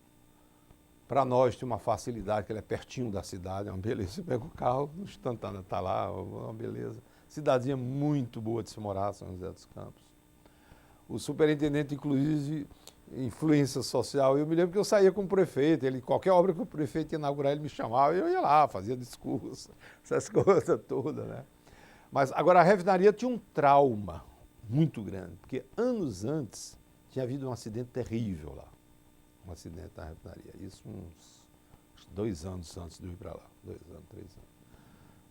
Para nós tinha uma facilidade, que ela é pertinho da cidade, é uma beleza. Você pega o carro, no instantâneo está lá, uma beleza. Cidadezinha muito boa de se morar, São José dos Campos. O superintendente, inclusive, influência social. Eu me lembro que eu saía com o prefeito, qualquer obra que o prefeito ia inaugurar, ele me chamava, e eu ia lá, fazia discurso, essas coisas todas, né? Mas agora a refinaria tinha um trauma muito grande, porque anos antes tinha havido um acidente terrível lá. Um acidente na refinaria. Isso uns 2 anos antes de eu ir para lá. 2 anos, 3 anos.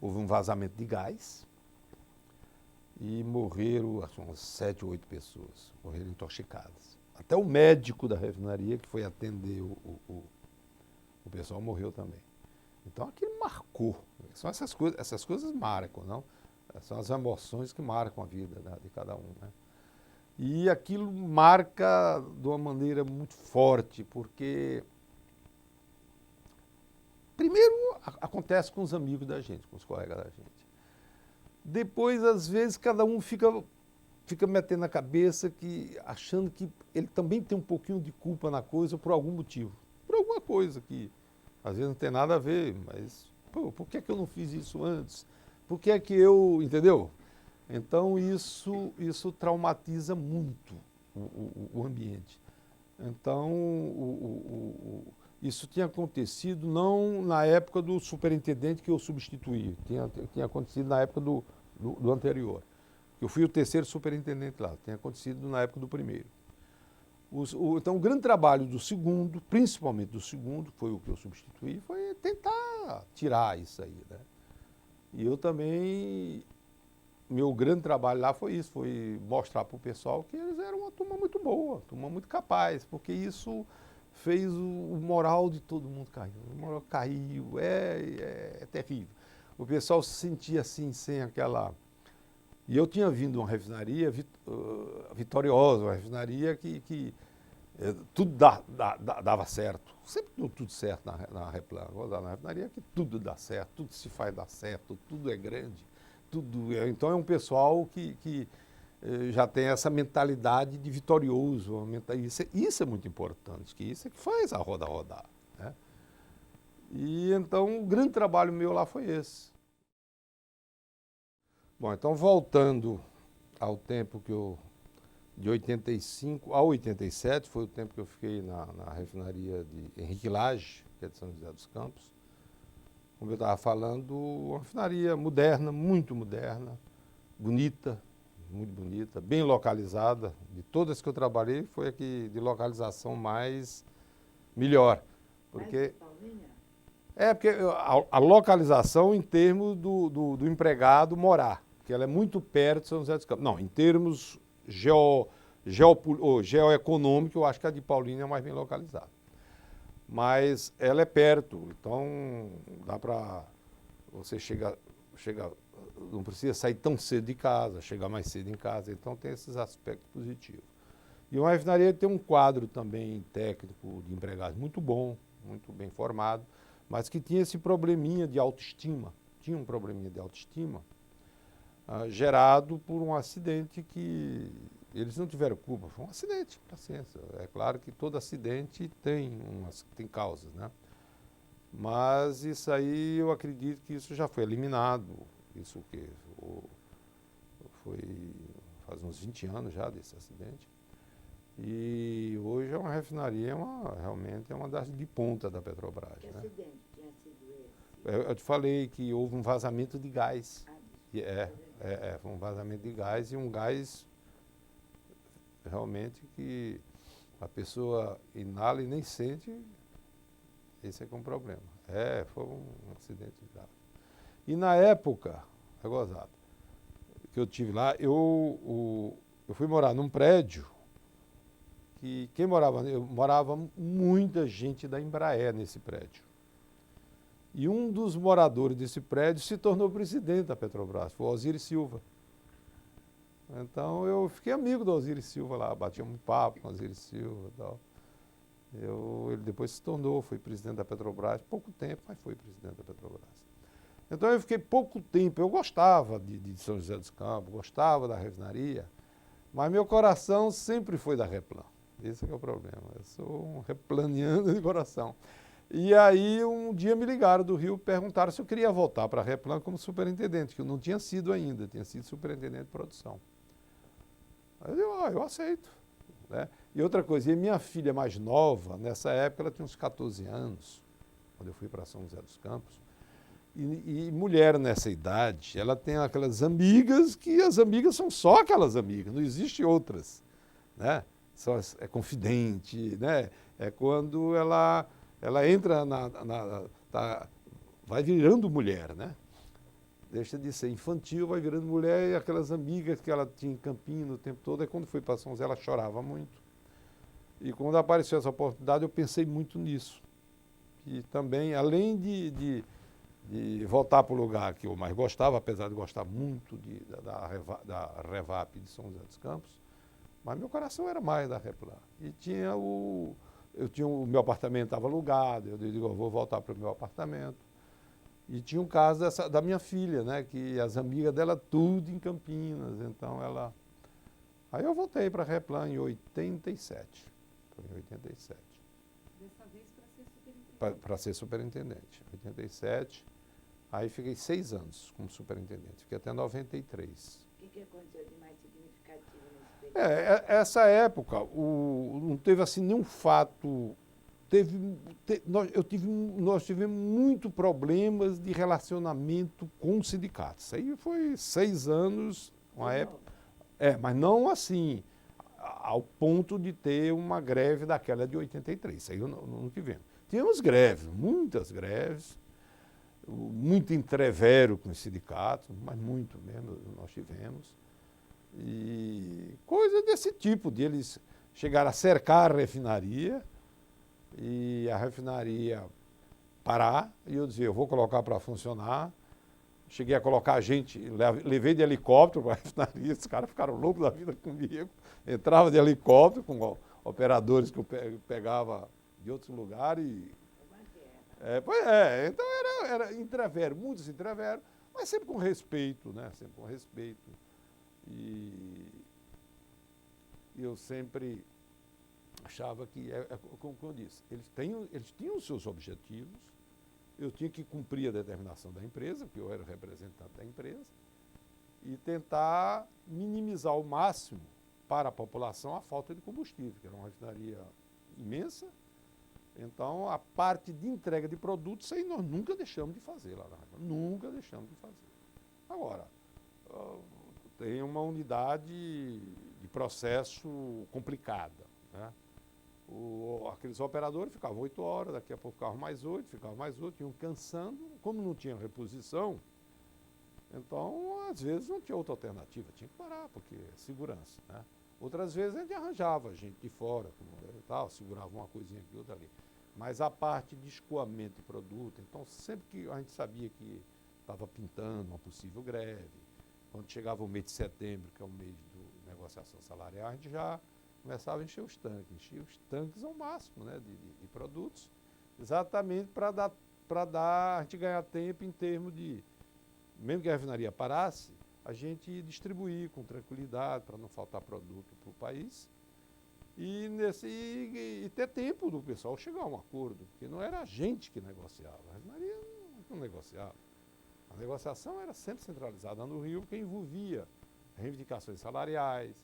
Houve um vazamento de gás e morreram acho, umas 7 ou 8 pessoas. Morreram intoxicadas. Até o médico da refinaria que foi atender o pessoal morreu também. Então aquilo marcou. São essas coisas marcam, não? São as emoções que marcam a vida, né, de cada um, né? E aquilo marca de uma maneira muito forte, porque primeiro acontece com os amigos da gente, com os colegas da gente. Depois, às vezes, cada um fica metendo na cabeça, achando que ele também tem um pouquinho de culpa na coisa por algum motivo. Por alguma coisa que às vezes não tem nada a ver, mas por que eu não fiz isso antes? Por que eu, entendeu? Então isso traumatiza muito o ambiente. Então isso tinha acontecido não na época do superintendente que eu substituí, tinha acontecido na época do anterior. Eu fui o terceiro superintendente lá, tinha acontecido na época do primeiro. Então, o grande trabalho do segundo, principalmente do segundo, que foi o que eu substituí, foi tentar tirar isso aí, né? E eu também, meu grande trabalho lá foi isso, foi mostrar para o pessoal que eles eram uma turma muito boa, uma turma muito capaz, porque isso fez o moral de todo mundo cair. O moral caiu, é terrível. O pessoal se sentia assim, sem aquela... E eu tinha vindo de uma refinaria vitoriosa, uma refinaria que tudo dava certo. Sempre deu tudo certo na Replan. Na refinaria que tudo dá certo, tudo se faz dar certo, tudo é grande. Então é um pessoal que já tem essa mentalidade de vitorioso. Isso é muito importante, que isso é que faz a roda rodar, né? E então o grande trabalho meu lá foi esse. Bom, então voltando ao tempo de 85 a 87, foi o tempo que eu fiquei na refinaria de Henrique Lage, que é de São José dos Campos. Como eu estava falando, uma refinaria moderna, muito moderna, bonita, muito bonita, bem localizada. De todas que eu trabalhei, foi a que de localização melhor. Porque porque a localização em termos do empregado morar, que ela é muito perto de São José dos Campos. Não, em termos geoeconômicos, eu acho que a de Paulínia é mais bem localizada. Mas ela é perto, então dá para você chegar, não precisa sair tão cedo de casa, chegar mais cedo em casa, então tem esses aspectos positivos. E uma refinaria tem um quadro também técnico de empregados muito bom, muito bem formado, mas que tinha esse probleminha de autoestima, tinha um probleminha de autoestima gerado por um acidente que eles não tiveram culpa, foi um acidente, paciência. É claro que todo acidente tem causas, né? Mas isso aí, eu acredito que isso já foi eliminado, isso que foi faz uns 20 anos já desse acidente. E hoje é uma refinaria, realmente é uma das de ponta da Petrobras. Que né? acidente tinha sido esse? Eu te falei que houve um vazamento de gás. Foi um vazamento de gás e um gás realmente que a pessoa inala e nem sente. Esse é que é um problema. Foi um acidente grave. E na época, é gozado, que eu tive lá, eu fui morar num prédio que morava muita gente da Embraer nesse prédio. E um dos moradores desse prédio se tornou presidente da Petrobras, foi o Osiris Silva. Então eu fiquei amigo do Osiris Silva lá, batia um papo com o Osiris Silva e tal. Ele depois se tornou, foi presidente da Petrobras, pouco tempo, mas foi presidente da Petrobras. Então eu fiquei pouco tempo, eu gostava de São José dos Campos, gostava da refinaria, mas meu coração sempre foi da Replan. Esse é o problema, eu sou um replaniano de coração. E aí um dia me ligaram do Rio, perguntaram se eu queria voltar para a Replan como superintendente, que eu não tinha sido ainda, tinha sido superintendente de produção. Aí eu aceito. Né? E outra coisa, e minha filha mais nova, nessa época ela tinha uns 14 anos, quando eu fui para São José dos Campos, e mulher nessa idade, ela tem aquelas amigas que as amigas são só aquelas amigas, não existe outras. Né? É confidente, né? É quando ela entra vai virando mulher, né? Deixa de ser infantil, vai virando mulher, e aquelas amigas que ela tinha em Campinas o tempo todo, quando foi para São José ela chorava muito. E quando apareceu essa oportunidade, eu pensei muito nisso. E também, além de voltar para o lugar que eu mais gostava, apesar de gostar muito da Revap de São José dos Campos, mas meu coração era mais da Replan. E tinha o meu apartamento estava alugado, eu digo, eu vou voltar para o meu apartamento. E tinha um caso da minha filha, né, que as amigas dela tudo em Campinas, então ela... Aí eu voltei para a Replan em 87. Foi em 87. Dessa vez para ser superintendente. Para ser superintendente. 87. Aí fiquei 6 anos como superintendente. Fiquei até 93. O que aconteceu de mais significativo nesse período? Essa época, não teve assim nenhum fato. Nós tivemos muito problemas de relacionamento com os sindicatos. Isso aí foi 6 anos, uma época. Mas não assim, ao ponto de ter uma greve daquela de 83. Isso aí não tivemos. Tivemos greves, muitas greves, muito entrevero com os sindicatos, mas muito mesmo nós tivemos. E coisa desse tipo, de eles chegaram a cercar a refinaria e a refinaria parar, e eu dizia, eu vou colocar para funcionar. Cheguei a colocar gente, levei de helicóptero para a refinaria, os caras ficaram loucos da vida comigo. Entrava de helicóptero com operadores que eu pegava de outros lugares. Então era entrevero, muitos entrevero, mas sempre com respeito, né? Sempre com respeito. E eu sempre achava que, como eu disse, eles tinham os seus objetivos, eu tinha que cumprir a determinação da empresa, porque eu era o representante da empresa, e tentar minimizar ao máximo para a população a falta de combustível, que era uma refinaria imensa. Então, a parte de entrega de produtos, isso aí nós nunca deixamos de fazer lá na refinaria, nunca deixamos de fazer. Agora, tem uma unidade de processo complicada, né? Aqueles operadores ficavam 8 horas, daqui a pouco ficavam mais 8, iam cansando, como não tinha reposição, então às vezes não tinha outra alternativa, tinha que parar, porque é segurança, né? Outras vezes a gente arranjava gente de fora, segurava uma coisinha aqui, outra ali. Mas a parte de escoamento de produto, então sempre que a gente sabia que estava pintando uma possível greve, quando chegava o mês de setembro, que é o mês de negociação salarial, a gente já começava a encher os tanques ao máximo, né, de produtos, exatamente para dar a gente ganhar tempo em termos de, mesmo que a refinaria parasse, a gente distribuir com tranquilidade para não faltar produto para o país e ter tempo do pessoal chegar a um acordo, porque não era a gente que negociava, a refinaria não negociava. A negociação era sempre centralizada no Rio, porque envolvia reivindicações salariais,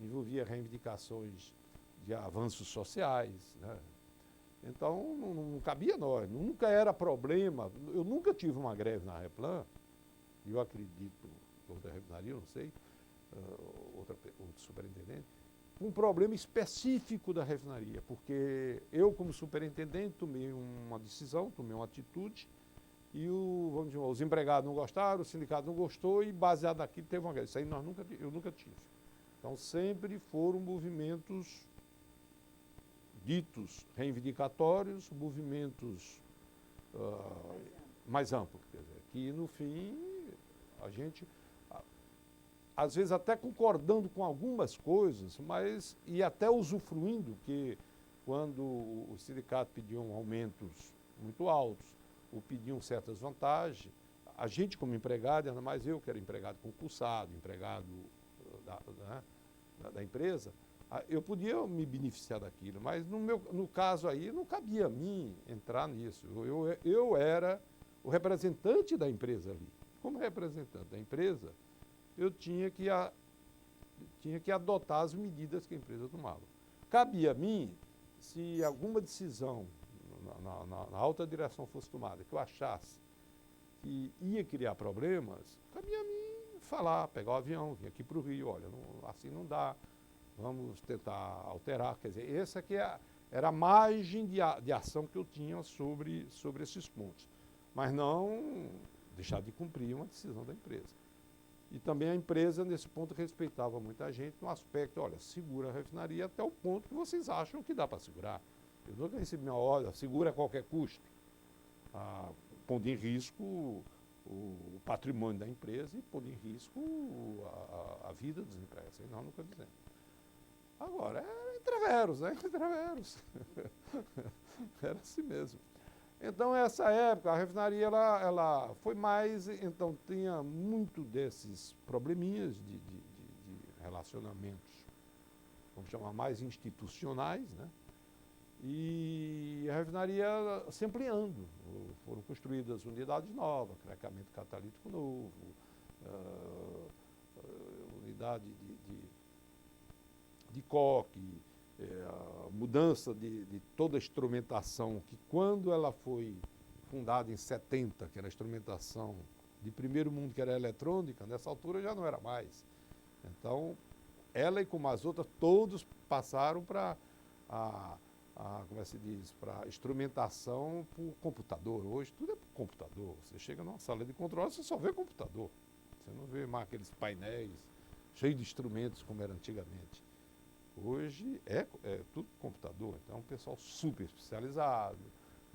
envolvia reivindicações de avanços sociais, né? Então, não cabia nós, nunca era problema. Eu nunca tive uma greve na Replan, eu acredito, outra refinaria, não sei, outro superintendente, um problema específico da refinaria, porque eu, como superintendente, tomei uma decisão, tomei uma atitude, e vamos dizer, os empregados não gostaram, o sindicato não gostou, e baseado naquilo teve uma greve. Isso aí eu nunca tive. Então, sempre foram movimentos ditos reivindicatórios, movimentos mais amplos, quer dizer, que no fim a gente, às vezes até concordando com algumas coisas, mas e até usufruindo, que quando o sindicato pediam aumentos muito altos, ou pediam certas vantagens, a gente como empregado, ainda mais eu que era empregado concursado, empregado da empresa, eu podia me beneficiar daquilo, mas no caso aí não cabia a mim entrar nisso. Eu era o representante da empresa ali. Como representante da empresa, eu tinha que adotar as medidas que a empresa tomava. Cabia a mim, se alguma decisão na alta direção fosse tomada, que eu achasse que ia criar problemas, cabia a mim falar, pegar o avião, vir aqui para o Rio, olha, assim não dá, vamos tentar alterar. Quer dizer, essa aqui era a margem de ação que eu tinha sobre esses pontos. Mas não deixar de cumprir uma decisão da empresa. E também a empresa, nesse ponto, respeitava muita gente no aspecto, olha, segura a refinaria até o ponto que vocês acham que dá para segurar. Eu nunca recebi uma ordem, segura a qualquer custo, pondo em risco o patrimônio da empresa e pondo em risco a vida dos empregados. Nós nunca dizemos. Agora, Entreveros, né? Entreveros. Era assim mesmo. Então, essa época, a refinaria ela foi mais, então tinha muito desses probleminhas de relacionamentos, vamos chamar mais institucionais, né? E a refinaria se ampliando. Foram construídas unidades novas, craqueamento catalítico novo, unidade de coque, a mudança de toda a instrumentação, que quando ela foi fundada em 70, que era a instrumentação de primeiro mundo, que era eletrônica, nessa altura já não era mais. Então, ela e como as outras, todos passaram para como é que se diz, para instrumentação por computador. Hoje tudo é por computador. Você chega numa sala de controle, você só vê computador. Você não vê mais aqueles painéis cheios de instrumentos como era antigamente. Hoje é tudo computador, então é um pessoal super especializado,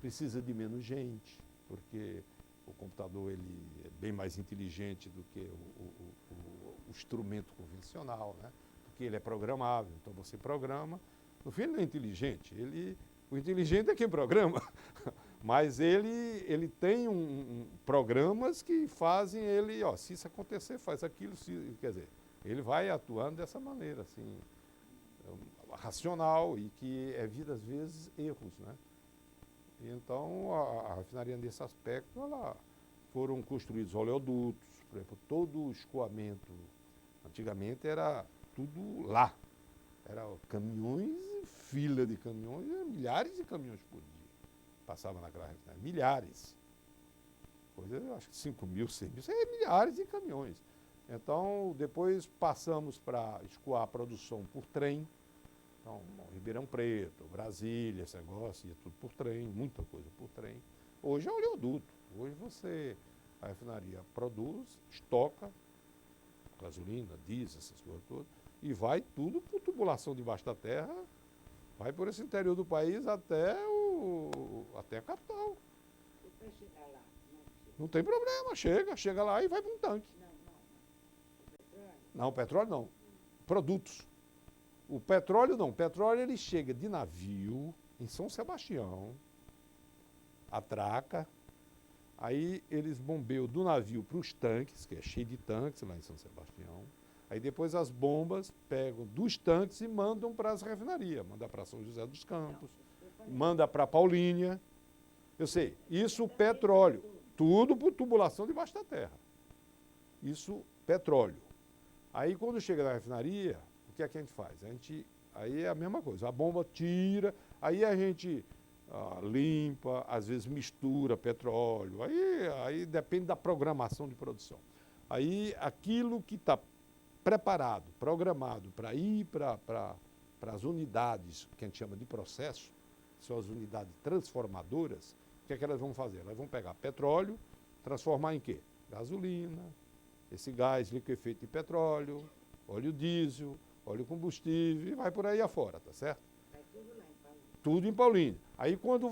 precisa de menos gente, porque o computador ele é bem mais inteligente do que o instrumento convencional, né? Porque ele é programável, então você programa. No fim, ele não é inteligente, o inteligente é quem programa, mas ele tem programas que fazem ele, ó, se isso acontecer, faz aquilo, quer dizer, ele vai atuando dessa maneira, assim, racional e que evita, às vezes, erros, né? E então, a refinaria, nesse aspecto, foram construídos oleodutos, por exemplo, todo o escoamento, antigamente era tudo lá. Era caminhões, fila de caminhões, milhares de caminhões por dia. Passavam naquela refinaria, milhares. Coisa, eu acho que 5 mil, 100 mil, milhares de caminhões. Então, depois passamos para escoar a produção por trem. Então, Ribeirão Preto, Brasília, esse negócio, ia tudo por trem, muita coisa por trem. Hoje é oleoduto. Hoje a refinaria produz, estoca, gasolina, diesel, essas coisas todas, e vai tudo por tubulação debaixo da terra, vai por esse interior do país até a capital. E para chegar lá? Não tem problema, chega lá e vai para um tanque. O petróleo? Não, petróleo não. Produtos. O petróleo não. O petróleo ele chega de navio em São Sebastião, atraca, aí eles bombeiam do navio para os tanques, que é cheio de tanques lá em São Sebastião. Aí depois as bombas pegam dos tanques e mandam para as refinarias. Manda para São José dos Campos, manda para Paulínia. Eu sei, isso petróleo. Tudo por tubulação debaixo da terra. Isso, petróleo. Aí quando chega na refinaria, o que é que a gente faz? Aí é a mesma coisa, a bomba tira, aí a gente limpa, às vezes mistura petróleo, aí depende da programação de produção. Aí aquilo que está preparado, programado para ir para as unidades que a gente chama de processo, são as unidades transformadoras, o que é que elas vão fazer? Elas vão pegar petróleo, transformar em quê? Gasolina, esse gás liquefeito de petróleo, óleo diesel, óleo combustível, e vai por aí afora, tá certo? Vai tudo lá em Paulínia. Tudo em Paulínia. Aí quando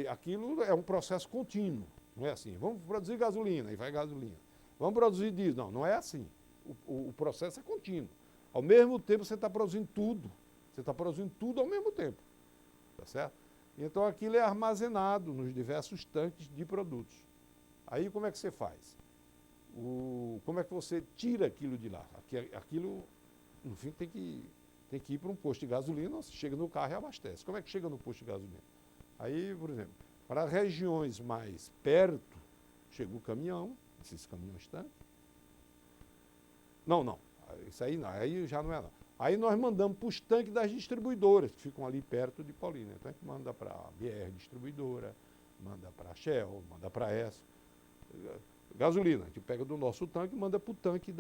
aquilo é um processo contínuo, não é assim, vamos produzir gasolina, e vai gasolina. Vamos produzir diesel, não é assim. O processo é contínuo. Ao mesmo tempo você está produzindo tudo. Você está produzindo tudo ao mesmo tempo. Tá certo? Então aquilo é armazenado nos diversos tanques de produtos. Aí como é que você faz? Como é que você tira aquilo de lá? Aquilo, no fim, tem que ir para um posto de gasolina, você chega no carro e abastece. Como é que chega no posto de gasolina? Aí, por exemplo, para regiões mais perto, chega o caminhão, esses caminhões tanques. Não, isso aí não, aí já não é não. Aí nós mandamos para os tanques das distribuidoras, que ficam ali perto de Paulínia. Então a gente manda para a BR Distribuidora, manda para a Shell, manda para a ESSO. Gasolina, a gente pega do nosso tanque e manda para o tanque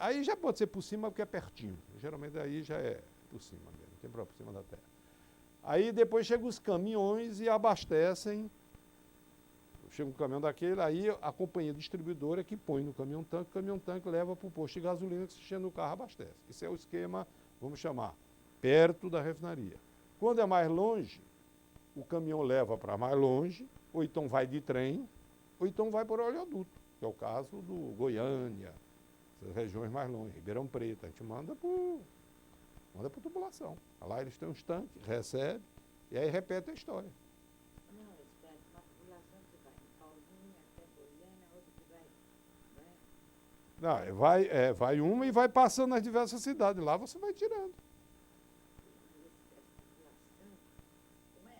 aí já pode ser por cima porque é pertinho. Geralmente aí já é por cima mesmo, não tem problema, por cima da terra. Aí depois chegam os caminhões e abastecem. Chega um caminhão daquele, aí a companhia distribuidora que põe no caminhão tanque, o caminhão tanque leva para o posto de gasolina que se chega no carro abastece. Esse é o esquema, vamos chamar, perto da refinaria. Quando é mais longe, o caminhão leva para mais longe, ou então vai de trem, ou então vai por oleoduto, que é o caso do Goiânia, essas regiões mais longe, Ribeirão Preto, a gente manda Manda para tubulação. Lá eles têm uns tanques, recebe, e aí repete a história. Não, espera, uma população que vai em Paulinha até Goiânia, outra que vai, né? Não, vai uma e vai passando nas diversas cidades. Lá você vai tirando. Essa população, como é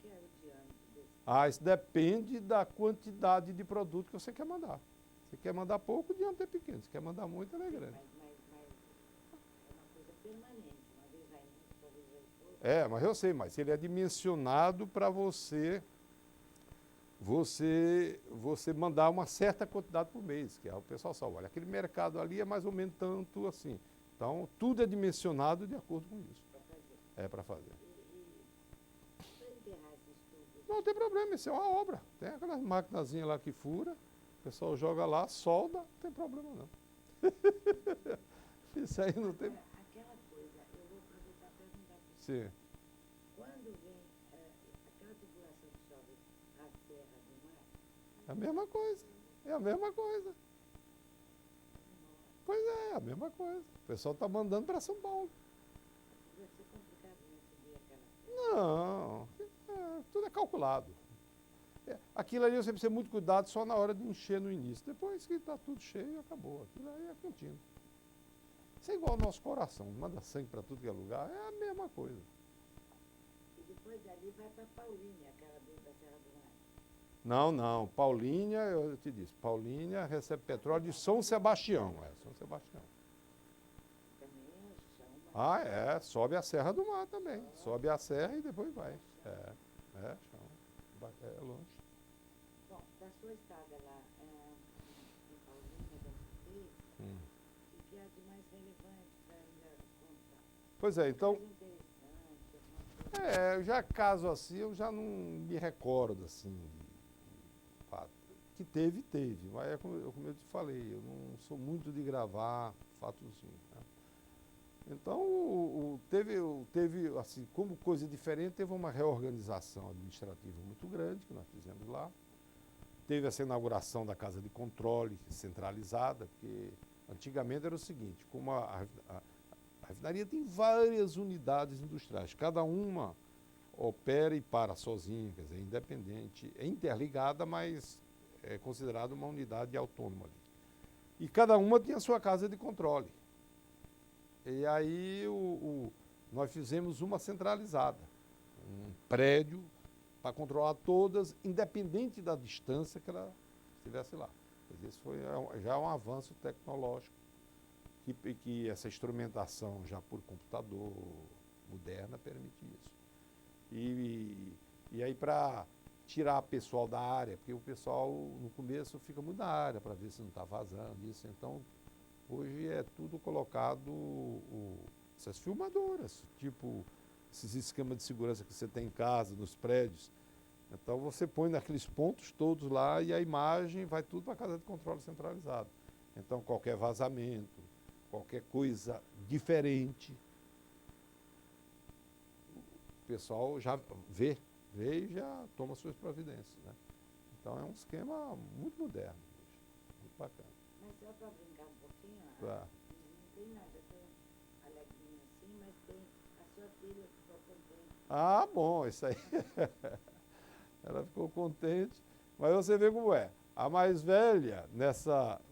que é o diâmetro desse? Ah, isso depende da quantidade de produto que você quer mandar. Se quer mandar pouco, o diâmetro é pequeno. Se quer mandar muito, ele é grande. Mas é uma coisa permanente, uma vez vai muito, outra vez vai pouco. É, mas eu sei, mas ele é dimensionado para você mandar uma certa quantidade por mês, que é o pessoal só olha. Aquele mercado ali é mais ou menos tanto assim. Então, tudo é dimensionado de acordo com isso. Para fazer. É para fazer. E para enterrar esses tubos, Não tem problema, isso é uma obra. Tem aquelas maquinazinhas lá que fura, o pessoal joga lá, solda, não tem problema não. Isso aí não tem. agora, aquela coisa, eu vou aproveitar para perguntar para você. Sim. Quando vem aquela tubulação que sobe a Serra do Mar, É a mesma coisa. É a mesma coisa. Pois é a mesma coisa. O pessoal está mandando para São Paulo. deve ser complicado, né, subir aquela. Não, tudo é calculado. Aquilo ali você precisa ter muito cuidado só na hora de encher no início. Depois que está tudo cheio, acabou. Aquilo aí é contínuo. Isso é igual ao nosso coração. Manda sangue para tudo que é lugar. É a mesma coisa. E depois dali vai para Paulinha, aquela da Serra do Mar. Não. Paulinha, eu te disse, Paulinha recebe petróleo de São Sebastião. São Sebastião. Também é chão, mas Sobe a Serra do Mar também. Sobe a serra e depois vai. Chão. É longe. bom, da sua estada lá em Paulinha, da você, o que há de mais relevante para ainda contar? Pois é, então, Mais interessante, alguma coisa. já caso assim, eu já não me recordo, assim, de fato. Que teve. Mas como eu te falei, eu não sou muito de gravar fatozinho, né? Então, teve, assim, como coisa diferente, teve uma reorganização administrativa muito grande que nós fizemos lá. Teve essa inauguração da Casa de Controle centralizada, porque antigamente era o seguinte, como a refinaria tem várias unidades industriais, cada uma opera e para sozinha, quer dizer, independente, é interligada, mas é considerada uma unidade autônoma ali. E cada uma tinha a sua casa de controle. E aí nós fizemos uma centralizada, um prédio para controlar todas, independente da distância que ela estivesse lá. Quer dizer, isso foi já um avanço tecnológico, que essa instrumentação já por computador moderna permite isso. E aí para tirar pessoal da área, porque o pessoal no começo fica muito na área para ver se não está vazando isso, então hoje é tudo colocado, essas filmadoras, tipo esses esquemas de segurança que você tem em casa, nos prédios. Então você põe naqueles pontos todos lá e a imagem vai tudo para a casa de controle centralizado. Então qualquer vazamento, qualquer coisa diferente, o pessoal já vê e já toma suas providências, né? Então é um esquema muito moderno, muito bacana. Mas só para brincar um pouquinho, Tá. não tem nada tão alegrinho assim, mas tem a sua filha ficou contente. Ah, bom, isso aí. Ela ficou contente. Mas você vê como é. A mais velha,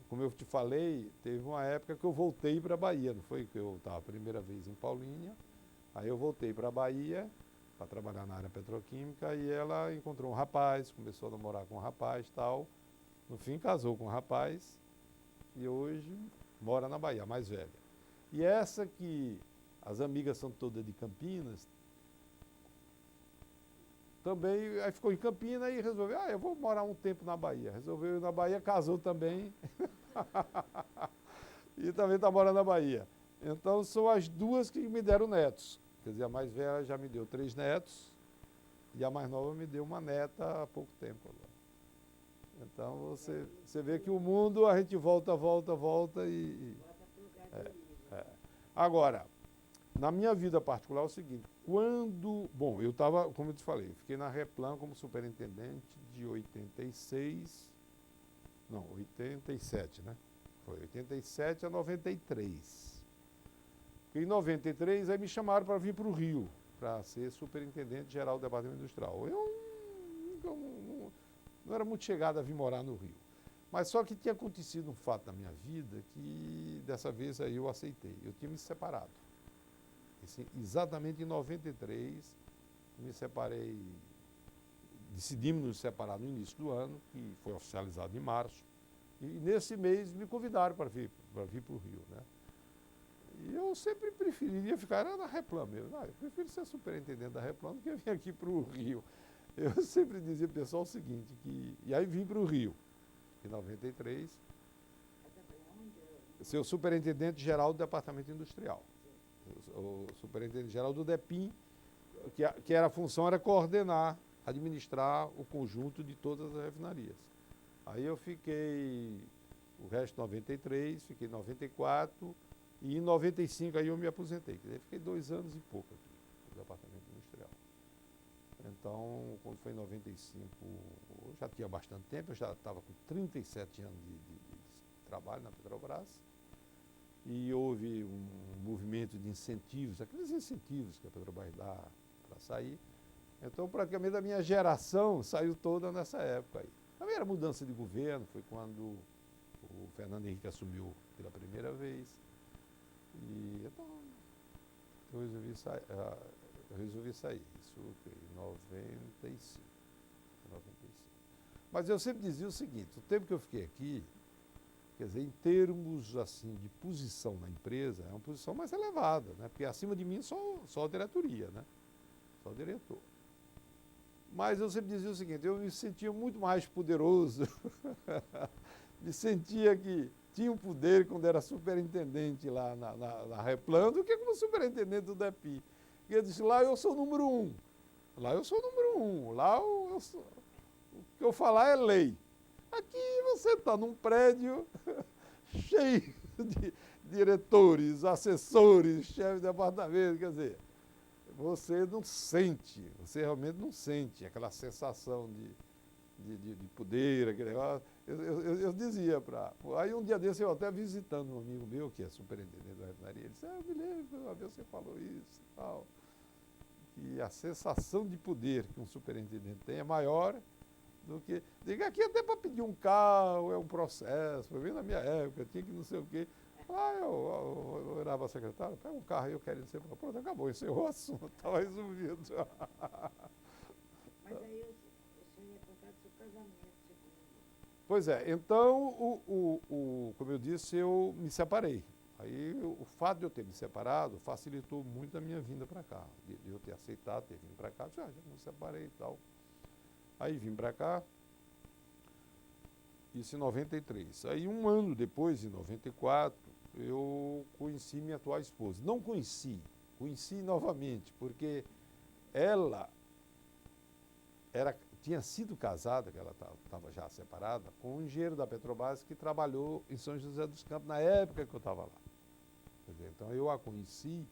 como eu te falei, teve uma época que eu voltei para a Bahia. Não foi que eu estava a primeira vez em Paulinha. Aí eu voltei para a Bahia para trabalhar na área petroquímica e ela encontrou um rapaz, começou a namorar com um rapaz e tal. No fim, casou com um rapaz e hoje mora na Bahia, a mais velha. E essa que as amigas são todas de Campinas, também aí ficou em Campinas e resolveu, eu vou morar um tempo na Bahia. Resolveu ir na Bahia, casou também. E também está morando na Bahia. Então são as duas que me deram netos. Quer dizer, a mais velha já me deu 3 netos e a mais nova me deu uma neta há pouco tempo agora. Então você vê que o mundo a gente volta Volta para o lugar de origem. Agora, na minha vida particular é o seguinte, bom, eu estava, como eu te falei, eu fiquei na Replan como superintendente de 87, né? Foi 87 a 93. Em 93, aí me chamaram para vir para o Rio, para ser superintendente geral do Departamento Industrial. Não era muito chegado a vir morar no Rio. Mas só que tinha acontecido um fato na minha vida que dessa vez aí eu aceitei. Eu tinha me separado. Exatamente em 93, me separei, decidimos nos separar no início do ano, que foi oficializado em março. E nesse mês me convidaram para vir para o Rio, né? E eu sempre preferiria ficar na Replan mesmo. Eu prefiro ser superintendente da Replan do que vir aqui para o Rio. Eu sempre dizia para o pessoal o seguinte, e aí vim para o Rio, em 93, ser o superintendente geral do Departamento Industrial. O superintendente geral do DEPIM, que era a função era coordenar, administrar o conjunto de todas as refinarias. Aí eu fiquei o resto de 93, fiquei em 94 e em 95 aí eu me aposentei. Quer dizer, fiquei 2 anos e pouco aqui no Departamento Industrial. Então, quando foi em 95, eu já tinha bastante tempo, eu já estava com 37 anos de trabalho na Petrobras. E houve um movimento de incentivos, aqueles incentivos que a Petrobras dá para sair. Então, praticamente a minha geração saiu toda nessa época aí. Também era mudança de governo, foi quando o Fernando Henrique assumiu pela primeira vez. E então, eu resolvi sair. Isso em 95. Mas eu sempre dizia o seguinte, o tempo que eu fiquei aqui, quer dizer, em termos assim, de posição na empresa, é uma posição mais elevada, né? Porque acima de mim só a diretoria, né? Só o diretor. Mas eu sempre dizia o seguinte, eu me sentia muito mais poderoso, me sentia que tinha um poder quando era superintendente lá na Replan do que como superintendente do DEPI. E eu disse, lá eu sou o número 1, lá eu sou o número 1, lá o que eu falar é lei. Aqui você está num prédio cheio de diretores, assessores, chefes de departamento, quer dizer, você não sente, você realmente não sente aquela sensação de poder, aquele negócio. Eu dizia para... Aí um dia desse eu até visitando um amigo meu, que é superintendente da refinaria, ele disse, eu me lembro, uma vez você falou isso e tal, que a sensação de poder que um superintendente tem é maior do que... Diga aqui até para pedir um carro, é um processo, foi bem na minha época, tinha que não sei o quê. Eu olhava a secretária, pega um carro aí, eu quero ir, pronto, acabou, encerrou o assunto, estava resolvido. Mas aí o senhor ia contar do seu casamento, segundo. Pois é, então, como eu disse, eu me separei. Aí o fato de eu ter me separado facilitou muito a minha vinda para cá, de eu ter aceitado, ter vindo para cá, já me separei e tal. Aí vim para cá, isso em 93. Aí um ano depois, em 94, eu conheci minha atual esposa. Não conheci novamente, porque ela tinha sido casada, que ela estava já separada, com um engenheiro da Petrobras que trabalhou em São José dos Campos na época que eu estava lá. Quer dizer, então eu a conheci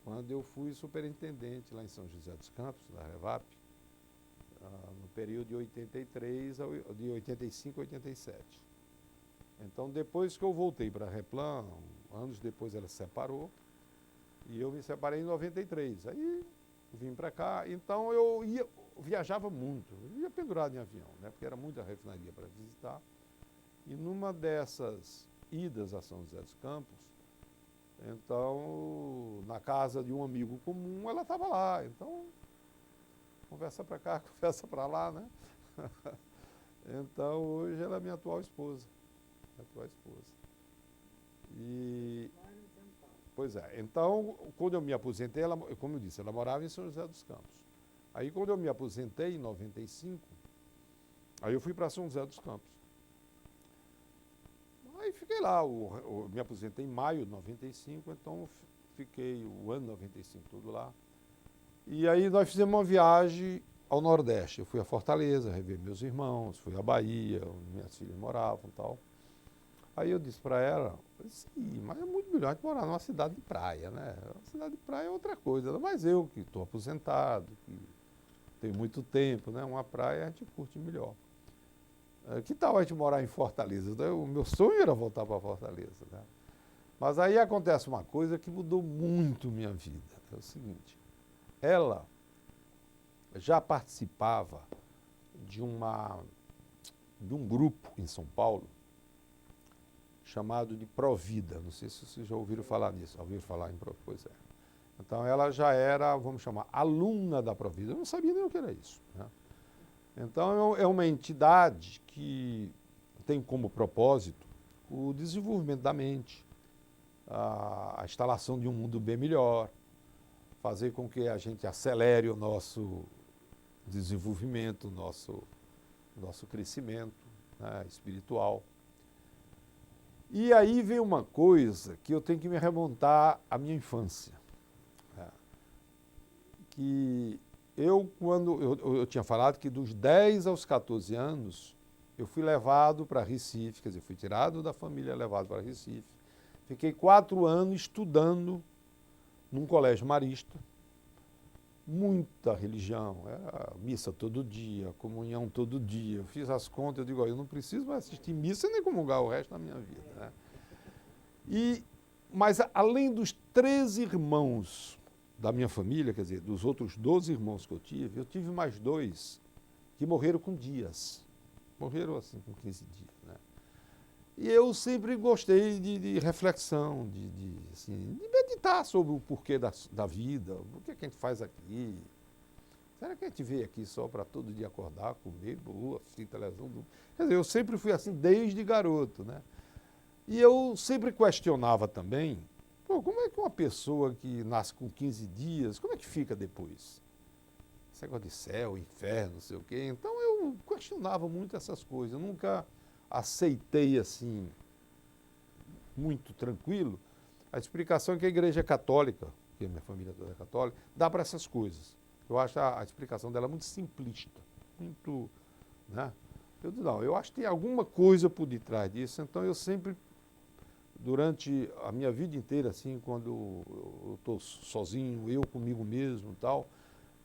quando eu fui superintendente lá em São José dos Campos, da Revap, no período de 85 a 87. Então, depois que eu voltei para a Replan, anos depois ela se separou, e eu me separei em 93. Aí vim para cá, então eu viajava muito, eu ia pendurado em avião, né, porque era muita refinaria para visitar. E numa dessas idas a São José dos Campos, então, na casa de um amigo comum, ela estava lá, então... Conversa para cá, conversa para lá, né? Então, hoje ela é minha atual esposa. E... Pois é, então, quando eu me aposentei, ela, como eu disse, ela morava em São José dos Campos. Aí, quando eu me aposentei, em 95, aí eu fui para São José dos Campos. Aí fiquei lá, eu me aposentei em maio de 95, então fiquei o ano 95 todo lá. E aí nós fizemos uma viagem ao Nordeste. Eu fui a Fortaleza, rever meus irmãos, fui à Bahia, onde minhas filhas moravam e tal. Aí eu disse para ela, sim, mas é muito melhor a gente morar numa cidade de praia, né? Uma cidade de praia é outra coisa, mas eu que estou aposentado, que tenho muito tempo, né? Uma praia a gente curte melhor. Que tal a gente morar em Fortaleza? O meu sonho era voltar para Fortaleza, né? Mas aí acontece uma coisa que mudou muito minha vida. É o seguinte, ela já participava de um grupo em São Paulo chamado de Provida. Não sei se vocês já ouviram falar nisso. Ouviram falar em Provida? Pois é. Então ela já era, vamos chamar, aluna da Provida. Eu não sabia nem o que era isso, né? Então é uma entidade que tem como propósito o desenvolvimento da mente, a instalação de um mundo bem melhor, fazer com que a gente acelere o nosso desenvolvimento, nosso crescimento, né, espiritual. E aí vem uma coisa que eu tenho que me remontar à minha infância. Né, que quando eu tinha falado que dos 10 aos 14 anos, eu fui levado para Recife, quer dizer, fui tirado da família, levado para Recife. Fiquei 4 anos estudando num colégio marista, muita religião, missa todo dia, comunhão todo dia. Eu fiz as contas, eu digo, eu não preciso mais assistir missa nem comungar o resto da minha vida, né? Mas além dos 13 irmãos da minha família, quer dizer, dos outros 12 irmãos que eu tive mais 2 que morreram com dias. Morreram assim com 15 dias, né? E eu sempre gostei de reflexão, de meditar sobre o porquê da vida, o que a gente faz aqui. Será que a gente veio aqui só para todo dia acordar, comer, assistir televisão? Quer dizer, eu sempre fui assim desde garoto, né? E eu sempre questionava também, como é que uma pessoa que nasce com 15 dias, como é que fica depois? Esse negócio de céu, inferno, não sei o quê. Então eu questionava muito essas coisas. Eu nunca aceitei assim, muito tranquilo, a explicação que a Igreja Católica, que a minha família toda é católica, dá para essas coisas. Eu acho a explicação dela muito simplista, muito, né? Eu acho que tem alguma coisa por detrás disso, então eu sempre, durante a minha vida inteira, assim, quando eu estou sozinho, eu comigo mesmo e tal,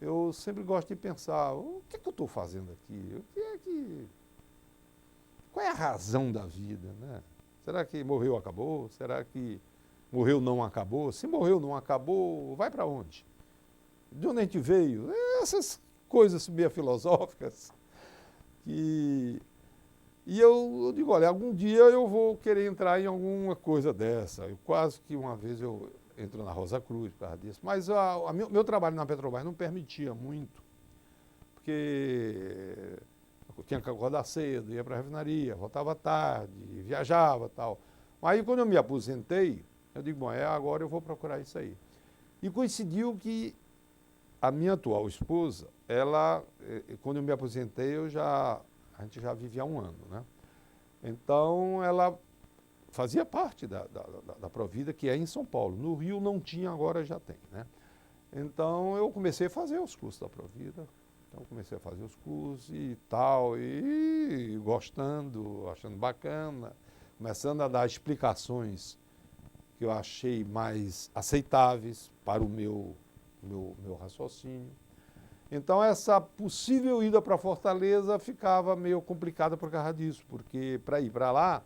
eu sempre gosto de pensar, o que é que eu estou fazendo aqui? Qual é a razão da vida, né? Será que morreu, acabou? Será que morreu, não acabou? Se morreu, não acabou, vai para onde? De onde a gente veio? Essas coisas meio filosóficas. E eu digo, olha, algum dia eu vou querer entrar em alguma coisa dessa. Eu quase que uma vez eu entro na Rosa Cruz por causa disso. Mas meu trabalho na Petrobras não permitia muito, porque eu tinha que acordar cedo, ia para a refinaria, voltava tarde, viajava e tal. Aí quando eu me aposentei, eu digo, bom, agora eu vou procurar isso aí. E coincidiu que a minha atual esposa, ela, quando eu me aposentei, a gente já vivia há 1 ano, né? Então ela fazia parte da Provida, que é em São Paulo. No Rio não tinha, agora já tem, né? Então eu comecei a fazer os cursos da Provida. Então comecei a fazer os cursos e tal, e gostando, achando bacana, começando a dar explicações que eu achei mais aceitáveis para o meu raciocínio. Então essa possível ida para Fortaleza ficava meio complicada por causa disso, porque para ir para lá,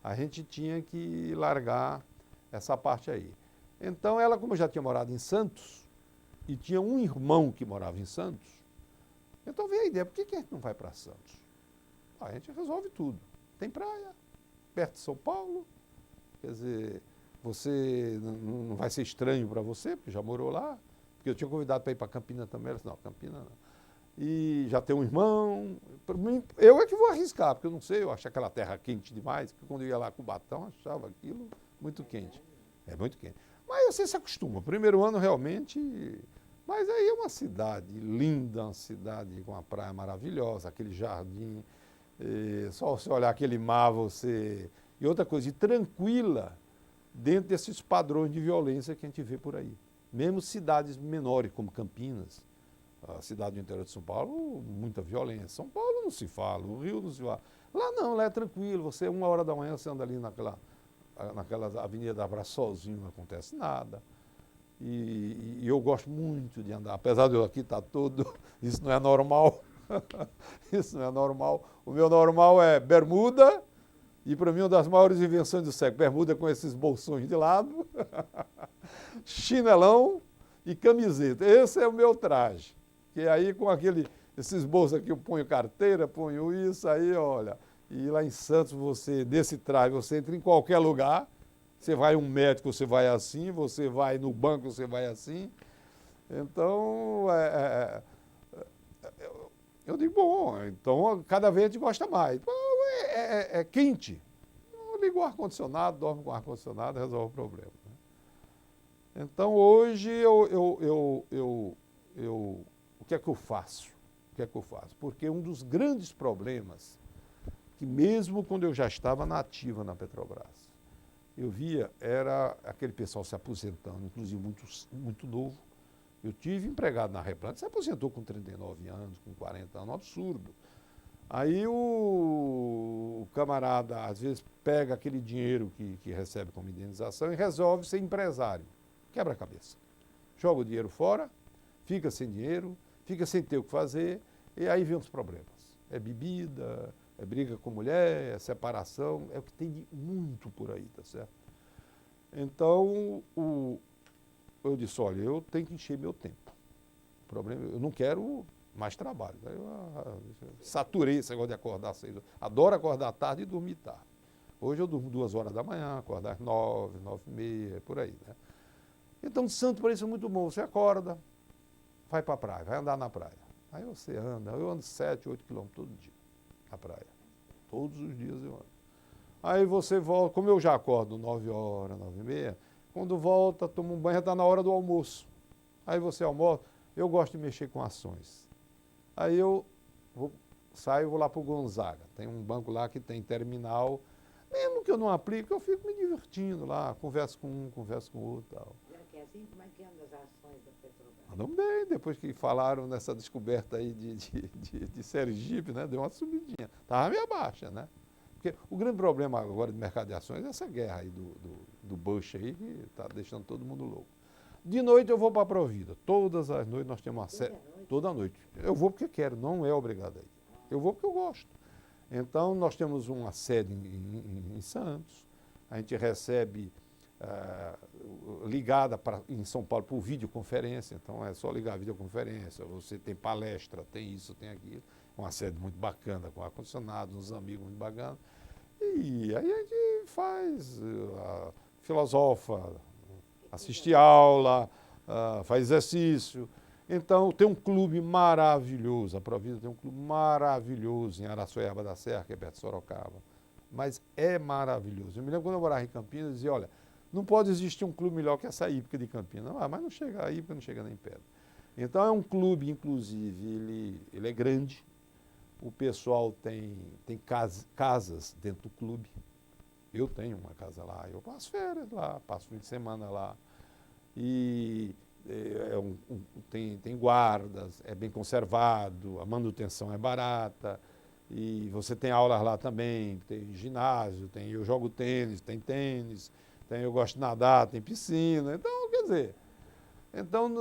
a gente tinha que largar essa parte aí. Então ela, como já tinha morado em Santos, e tinha um irmão que morava em Santos, então veio a ideia, por que a gente não vai para Santos? A gente resolve tudo. Tem praia, perto de São Paulo, quer dizer, você não vai ser estranho para você, porque já morou lá, porque eu tinha convidado para ir para Campina também, ela disse, não, Campina não. E já tem um irmão, eu é que vou arriscar, porque eu não sei, eu acho aquela terra quente demais, porque quando eu ia lá com o Batão, eu achava aquilo muito quente. É muito quente. Mas você se acostuma, o primeiro ano realmente... Mas aí é uma cidade linda, uma cidade com uma praia maravilhosa, aquele jardim, só você olhar aquele mar, você... E outra coisa, e tranquila dentro desses padrões de violência que a gente vê por aí. Mesmo cidades menores, como Campinas, a cidade do interior de São Paulo, muita violência. São Paulo não se fala, o Rio não se fala. Lá não, lá é tranquilo, você 1h da manhã, você anda ali naquela avenida da Praça sozinho, não acontece nada. E eu gosto muito de andar, apesar de eu aqui estar todo, isso não é normal, isso não é normal. O meu normal é bermuda, E para mim, uma das maiores invenções do século, bermuda com esses bolsões de lado, chinelão e camiseta. Esse é o meu traje. Que aí com esses bolsos aqui eu ponho carteira, ponho isso, aí olha. E lá em Santos, desse traje, você entra em qualquer lugar. Você vai a um médico, você vai assim, você vai no banco, você vai assim. Então, eu digo, bom, então cada vez a gente gosta mais. Então, é quente. Eu ligo o ar-condicionado, dorme com o ar-condicionado, resolve o problema. Então, hoje, o que é que eu faço? O que é que eu faço? Porque um dos grandes problemas, que mesmo quando eu já estava na ativa na Petrobras, eu via, era aquele pessoal se aposentando, inclusive muito novo. Eu tive empregado na Replan, se aposentou com 39 anos, com 40 anos, um absurdo. Aí o camarada, às vezes, pega aquele dinheiro que recebe como indenização e resolve ser empresário. Quebra a cabeça. Joga o dinheiro fora, fica sem dinheiro, fica sem ter o que fazer, e aí vem os problemas. É bebida, é briga com mulher, é separação, é o que tem de muito por aí, tá certo? Então, eu disse, olha, eu tenho que encher meu tempo. O problema, eu não quero mais trabalho. Eu saturei esse negócio de acordar às 6 horas. Adoro acordar tarde e dormir tarde. Hoje eu durmo 2 horas da manhã, acordo às 9, 9h30, por aí, né? Então, Santo para isso é muito bom. Você acorda, vai para a praia, vai andar na praia. Aí você anda, eu ando 7, 8 quilômetros todo dia na praia. Todos os dias eu ando. Aí você volta, como eu já acordo 9 horas, 9h30, quando volta, toma um banho, já está na hora do almoço. Aí você almoça, eu gosto de mexer com ações. Aí eu saio e vou lá para o Gonzaga. Tem um banco lá que tem terminal. Mesmo que eu não aplique, eu fico me divertindo lá, converso com um, converso com o outro e tal. E assim, como é que andam as ações da Petrobras? Andam bem, depois que falaram nessa descoberta aí de Sergipe, né? Deu uma subidinha. Estava meio baixa, né? Porque o grande problema agora do mercado de ações é essa guerra aí do Bush aí, que está deixando todo mundo louco. De noite eu vou para a Provida. Todas as noites nós temos uma série. Toda noite. Eu vou porque quero, não é obrigado a ir. Eu vou porque eu gosto. Então, nós temos uma sede em Santos, a gente recebe ligada em São Paulo por videoconferência, então é só ligar a videoconferência, você tem palestra, tem isso, tem aquilo, uma sede muito bacana, com ar-condicionado, uns amigos muito bacanas, e aí a gente faz, filosofa, assiste aula, faz exercício. Então, tem um clube maravilhoso, a Provida tem um clube maravilhoso em Araçoiaba da Serra, que é perto de Sorocaba. Mas é maravilhoso. Eu me lembro quando eu morava em Campinas, eu dizia, olha, não pode existir um clube melhor que essa hípica de Campinas. Não, mas não chega a hípica, não chega nem perto. Então, é um clube, inclusive, ele é grande. O pessoal tem casas dentro do clube. Eu tenho uma casa lá, eu passo férias lá, passo fim de semana lá. E tem guardas, é bem conservado, a manutenção é barata, e você tem aulas lá também, tem ginásio, eu jogo tênis, eu gosto de nadar, tem piscina, então, quer dizer,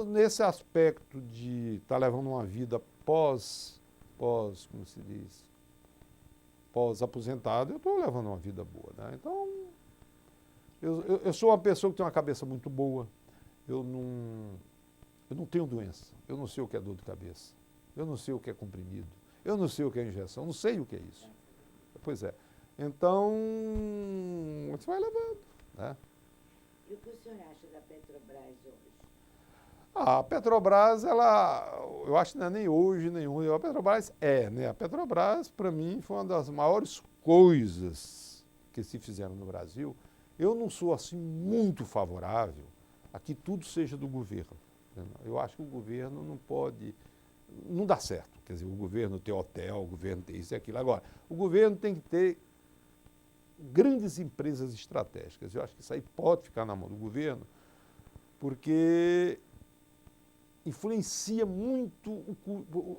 nesse aspecto de estar levando uma vida como se diz, pós-aposentado, eu estou levando uma vida boa, né? Então, eu sou uma pessoa que tem uma cabeça muito boa. Eu não tenho doença, eu não sei o que é dor de cabeça, eu não sei o que é comprimido, eu não sei o que é injeção, eu não sei o que é isso. Pois é. Então, você vai levando, né? E o que o senhor acha da Petrobras hoje? A Petrobras, eu acho que não é nem hoje, nem hoje. A Petrobras né? A Petrobras, para mim, foi uma das maiores coisas que se fizeram no Brasil. Eu não sou, assim, muito favorável a que tudo seja do governo. Eu acho que o governo não dá certo. Quer dizer, o governo tem hotel, o governo tem isso e aquilo. Agora, o governo tem que ter grandes empresas estratégicas. Eu acho que isso aí pode ficar na mão do governo, porque influencia muito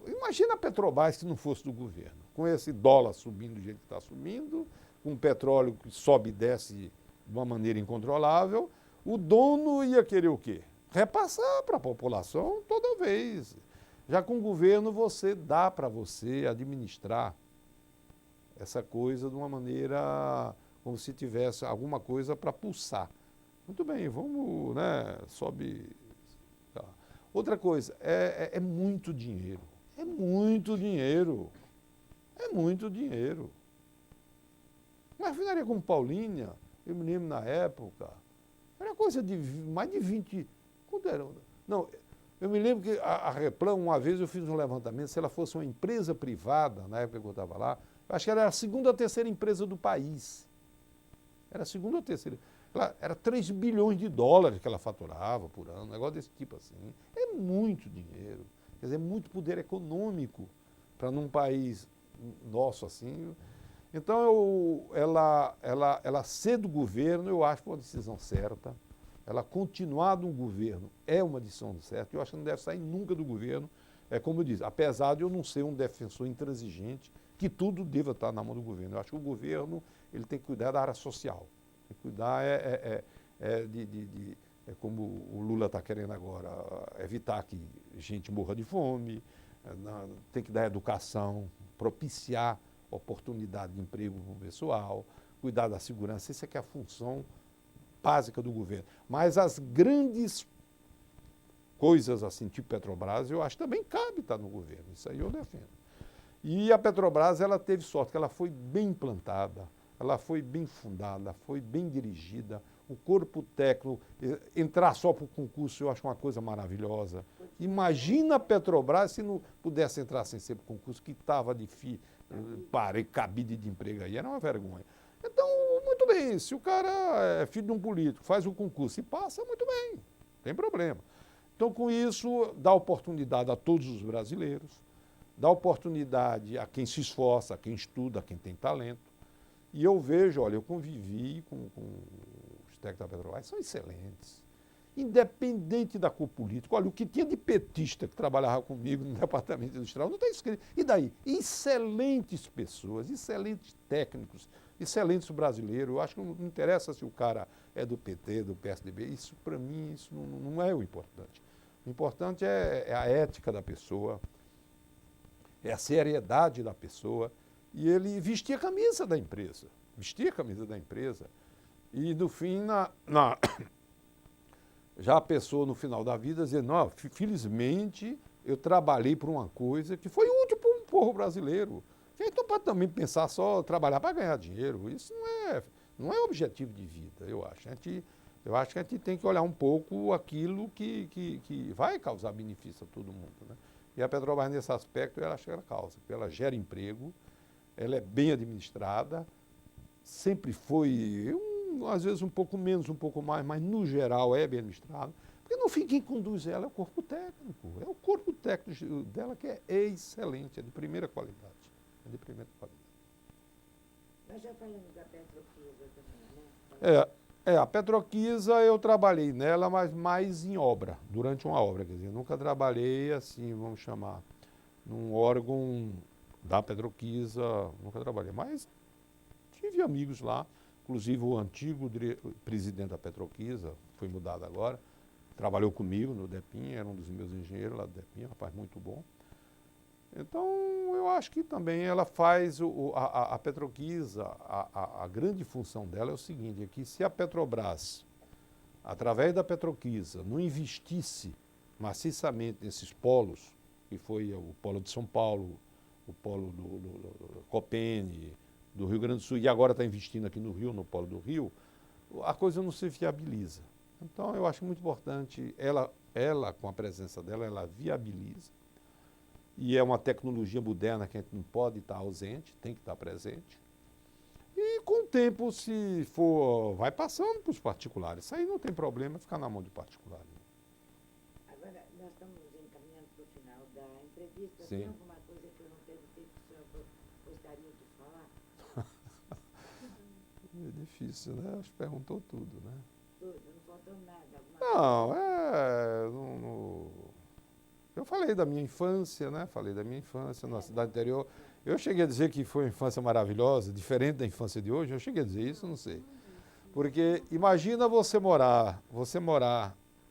Imagina a Petrobras se não fosse do governo, com esse dólar subindo do jeito que está subindo, com o petróleo que sobe e desce de uma maneira incontrolável, o dono ia querer o quê? Repassar para a população toda vez. Já com o governo, dá para você administrar essa coisa de uma maneira como se tivesse alguma coisa para pulsar. Muito bem, vamos, né, sobe. Tá. Outra coisa, é muito dinheiro. É muito dinheiro. É muito dinheiro. Uma refinaria como Paulínia, eu me lembro na época, era coisa de mais de 20. Quanto era? Não, eu me lembro que a Replan, uma vez eu fiz um levantamento, se ela fosse uma empresa privada, na época que eu estava lá, eu acho que era a segunda ou terceira empresa do país. Era a segunda ou terceira. Era 3 bilhões de dólares que ela faturava por ano, um negócio desse tipo assim. É muito dinheiro. Quer dizer, muito poder econômico para num país nosso assim. Então, ela ser do governo, eu acho que foi uma decisão certa. Ela continuar no governo é uma decisão certa. Eu acho que não deve sair nunca do governo. É como eu disse, apesar de eu não ser um defensor intransigente, que tudo deva estar na mão do governo. Eu acho que o governo ele tem que cuidar da área social. Tem que cuidar como o Lula está querendo agora, evitar que gente morra de fome, tem que dar educação, propiciar oportunidade de emprego para o pessoal, cuidar da segurança. Isso é que é a função básica do governo. Mas as grandes coisas assim, tipo Petrobras, eu acho que também cabe estar no governo. Isso aí eu defendo. E a Petrobras, ela teve sorte, que ela foi bem implantada, ela foi bem fundada, foi bem dirigida. O corpo técnico, entrar só para o concurso, eu acho uma coisa maravilhosa. Imagina a Petrobras se não pudesse entrar sem ser para o concurso, que estava difícil, cabide de emprego aí, era uma vergonha. Então, muito bem, se o cara é filho de um político, faz o concurso e passa, muito bem, não tem problema. Então, com isso, dá oportunidade a todos os brasileiros, dá oportunidade a quem se esforça, a quem estuda, a quem tem talento. E eu vejo, olha, eu convivi com os técnicos da Petrobras, são excelentes. Independente da cor política. Olha, o que tinha de petista que trabalhava comigo no departamento industrial, não está escrito. E daí? Excelentes pessoas, excelentes técnicos, excelentes brasileiros. Eu acho que não interessa se o cara é do PT, do PSDB. Isso, para mim, isso não é o importante. O importante é a ética da pessoa, é a seriedade da pessoa. E ele vestia a camisa da empresa. Vestia a camisa da empresa. E, no fim, já a pessoa, no final da vida, dizendo, não, felizmente, eu trabalhei por uma coisa que foi útil para o povo brasileiro. Então, pode também pensar só trabalhar para ganhar dinheiro. Isso não é objetivo de vida, eu acho. Eu acho que a gente tem que olhar um pouco aquilo que vai causar benefício a todo mundo, né? E a Petrobras, nesse aspecto, eu acho que ela causa, porque ela gera emprego, ela é bem administrada, sempre foi, às vezes um pouco menos, um pouco mais, mas no geral é bem administrada. Porque no fim quem conduz ela é o corpo técnico. É o corpo técnico dela que é excelente, é de primeira qualidade. É de primeira qualidade. Nós já falamos da Petroquisa também, né? A Petroquisa eu trabalhei nela, mas mais em obra, durante uma obra. Quer dizer, nunca trabalhei assim, vamos chamar, num órgão da Petroquisa, nunca trabalhei. Mas tive amigos lá, inclusive o antigo presidente da Petroquisa, foi mudado agora, trabalhou comigo no DEPIN, era um dos meus engenheiros lá do DEPIN, um rapaz muito bom. Então, eu acho que também ela faz, a Petroquisa, a grande função dela é o seguinte, é que se a Petrobras, através da Petroquisa, não investisse maciçamente nesses polos, que foi o polo de São Paulo, o polo do Copene, do Rio Grande do Sul, e agora está investindo aqui no Rio, no polo do Rio, a coisa não se viabiliza. Então, eu acho muito importante, ela com a presença dela, ela viabiliza. E é uma tecnologia moderna que a gente não pode estar ausente, tem que estar presente. E com o tempo, se for, vai passando para os particulares. Isso aí não tem problema, ficar na mão de particular. Agora, nós estamos encaminhando para o final da entrevista. Sim. Tem alguma coisa que eu não tenho tempo que o senhor gostaria de falar? É difícil, né? Acho que perguntou tudo, né? Tudo, não faltou nada. Eu falei da minha infância, né? Falei da minha infância na cidade interior. Eu cheguei a dizer que foi uma infância maravilhosa, diferente da infância de hoje. Eu cheguei a dizer isso, não sei. Porque imagina você morar.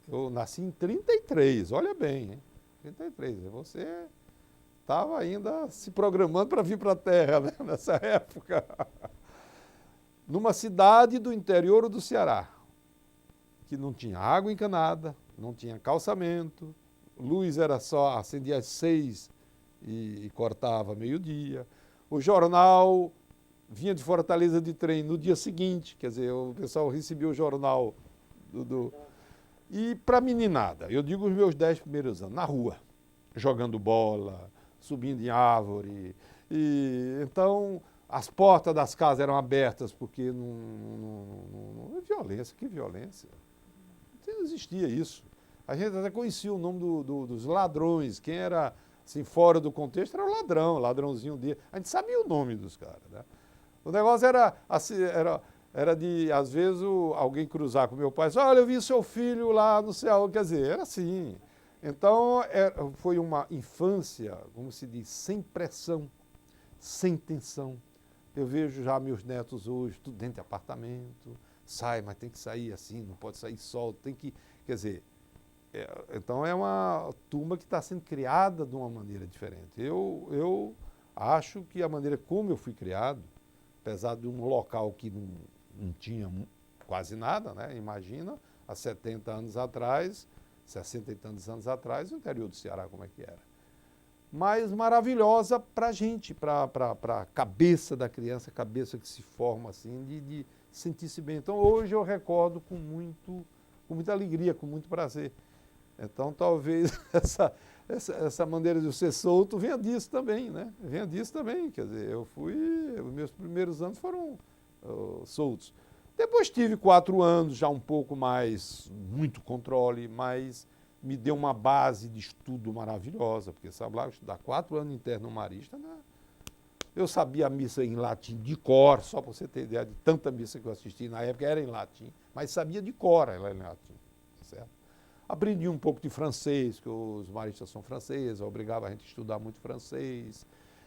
Eu nasci em 33, olha bem, hein? 33, você estava ainda se programando para vir para a Terra, né, nessa época. Numa cidade do interior do Ceará, que não tinha água encanada, não tinha calçamento, luz era só, acendia às 6 e cortava meio-dia. O jornal vinha de Fortaleza de trem no dia seguinte, quer dizer, o pessoal recebia o jornal E para meninada, eu digo os meus 10 primeiros anos, na rua, jogando bola, subindo em árvore. E então as portas das casas eram abertas porque não violência, que violência? Não existia isso. A gente até conhecia o nome dos ladrões, quem era assim, fora do contexto era o ladrão, ladrãozinho dele. A gente sabia o nome dos caras, né? O negócio era assim, era de, às vezes, alguém cruzar com meu pai e dizer, olha, eu vi seu filho lá no céu, quer dizer, era assim. Então, foi uma infância, como se diz, sem pressão, sem tensão. Eu vejo já meus netos hoje, tudo dentro de apartamento, sai, mas tem que sair assim, não pode sair sol, tem que, quer dizer, então é uma turma que está sendo criada de uma maneira diferente. Eu acho que a maneira como eu fui criado, apesar de um local que não tinha quase nada, né? Imagina, há 70 anos atrás, 60 e tantos anos atrás, o interior do Ceará como é que era. Mas maravilhosa para a gente, para a cabeça da criança, a cabeça que se forma assim, de sentir-se bem. Então hoje eu recordo com muita alegria, com muito prazer. Então talvez essa maneira de eu ser solto venha disso também, né? Venha disso também, quer dizer, os meus primeiros anos foram soltos. Depois tive 4 anos, já um pouco mais, muito controle, mas me deu uma base de estudo maravilhosa, porque sabe lá, estudar 4 anos interno marista, né? Eu sabia a missa em latim de cor, só para você ter ideia de tanta missa que eu assisti, na época era em latim, mas sabia de cor ela em latim, certo? Aprendi um pouco de francês, que os maristas são franceses, obrigava a gente a estudar muito francês.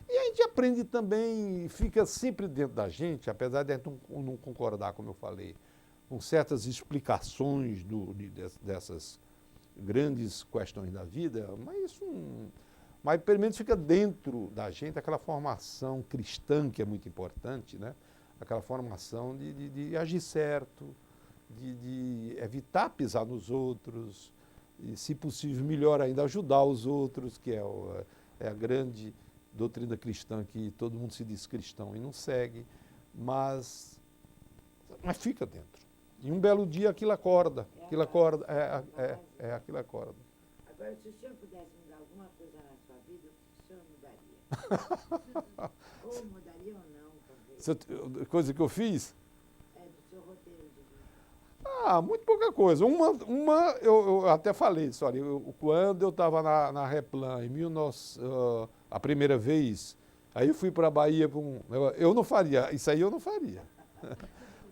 E a gente aprende também, fica sempre dentro da gente, apesar de a gente não concordar, como eu falei, com certas explicações dessas grandes questões da vida, mas pelo menos fica dentro da gente aquela formação cristã que é muito importante, né? Aquela formação de agir certo, de evitar pisar nos outros, e, se possível, melhor ainda, ajudar os outros, que é a grande doutrina cristã, que todo mundo se diz cristão e não segue, mas fica dentro. E um belo dia aquilo acorda, aquilo acorda. Agora, se o senhor pudesse mudar alguma coisa na sua vida, o senhor mudaria? Ou mudaria ou não, talvez? Coisa que eu fiz? Do seu roteiro de vida. Muito pouca coisa. Eu até falei isso, olha, quando eu estava na Replan, a primeira vez, aí eu fui para a Bahia, eu não faria, isso aí eu não faria.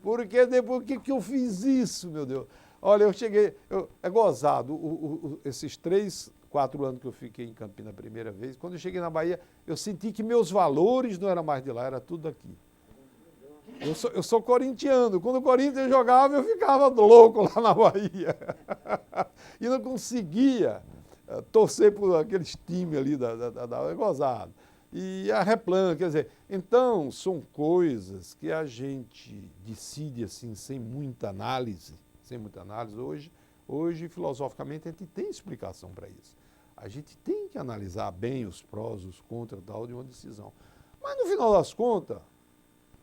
Porque depois que eu fiz isso, meu Deus? Olha, eu cheguei, é gozado, esses 3, 4 anos que eu fiquei em Campinas a primeira vez, quando eu cheguei na Bahia, eu senti que meus valores não eram mais de lá, era tudo daqui. Eu sou corintiano, quando o Corinthians jogava, eu ficava louco lá na Bahia. E não conseguia torcer por aqueles times ali, é gozado. E a Replan, quer dizer, então são coisas que a gente decide assim, sem muita análise. Hoje, filosoficamente, a gente tem explicação para isso. A gente tem que analisar bem os prós, os contras de uma decisão. Mas no final das contas,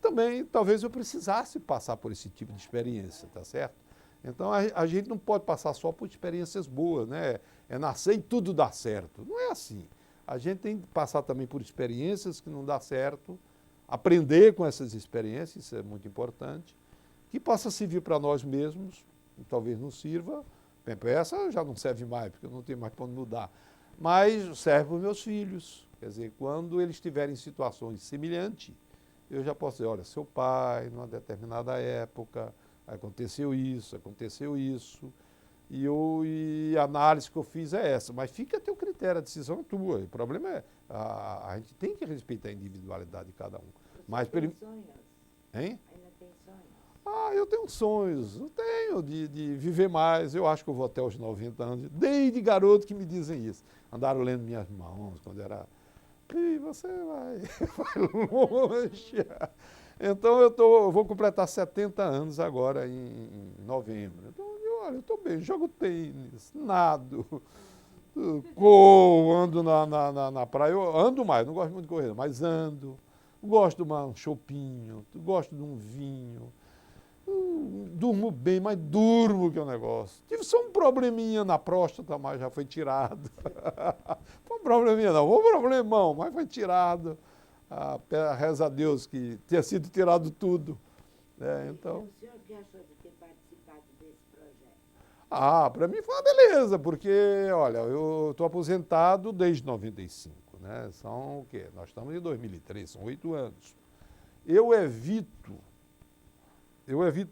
também talvez eu precisasse passar por esse tipo de experiência, tá certo? Então a gente não pode passar só por experiências boas, né? É nascer e tudo dar certo. Não é assim. A gente tem que passar também por experiências que não dá certo, aprender com essas experiências, isso é muito importante, que possa servir para nós mesmos, e talvez não sirva. Essa já não serve mais, porque eu não tenho mais para onde mudar. Mas serve para os meus filhos. Quer dizer, quando eles estiverem em situações semelhantes, eu já posso dizer, olha, seu pai, numa determinada época, aconteceu isso, e a análise que eu fiz é essa. Mas fica a teu critério, a decisão é tua. O problema é, a gente tem que respeitar a individualidade de cada um. Mas tem sonhos? Hein? Ainda tem sonhos? Eu tenho sonhos, eu tenho de viver mais. Eu acho que eu vou até os 90 anos, desde garoto que me dizem isso. Andaram lendo minhas mãos quando era Ih, você vai longe. Então eu vou completar 70 anos agora em novembro. Então, olha, eu estou bem, jogo tênis, nado, corro, ando na praia. Eu ando mais, não gosto muito de correr, mas ando. Gosto de tomar um chopinho, gosto de um vinho. Durmo bem, mas durmo que é o negócio. Tive só um probleminha na próstata, mas já foi tirado. Foi um probleminha não, foi um problemão, mas foi tirado. Reza a Deus que tenha sido tirado tudo. Então... O senhor que achou de ter participado desse projeto? Para mim foi uma beleza, porque, olha, eu estou aposentado desde 95, né? São o quê? Nós estamos em 2003, são 8 anos. Eu evito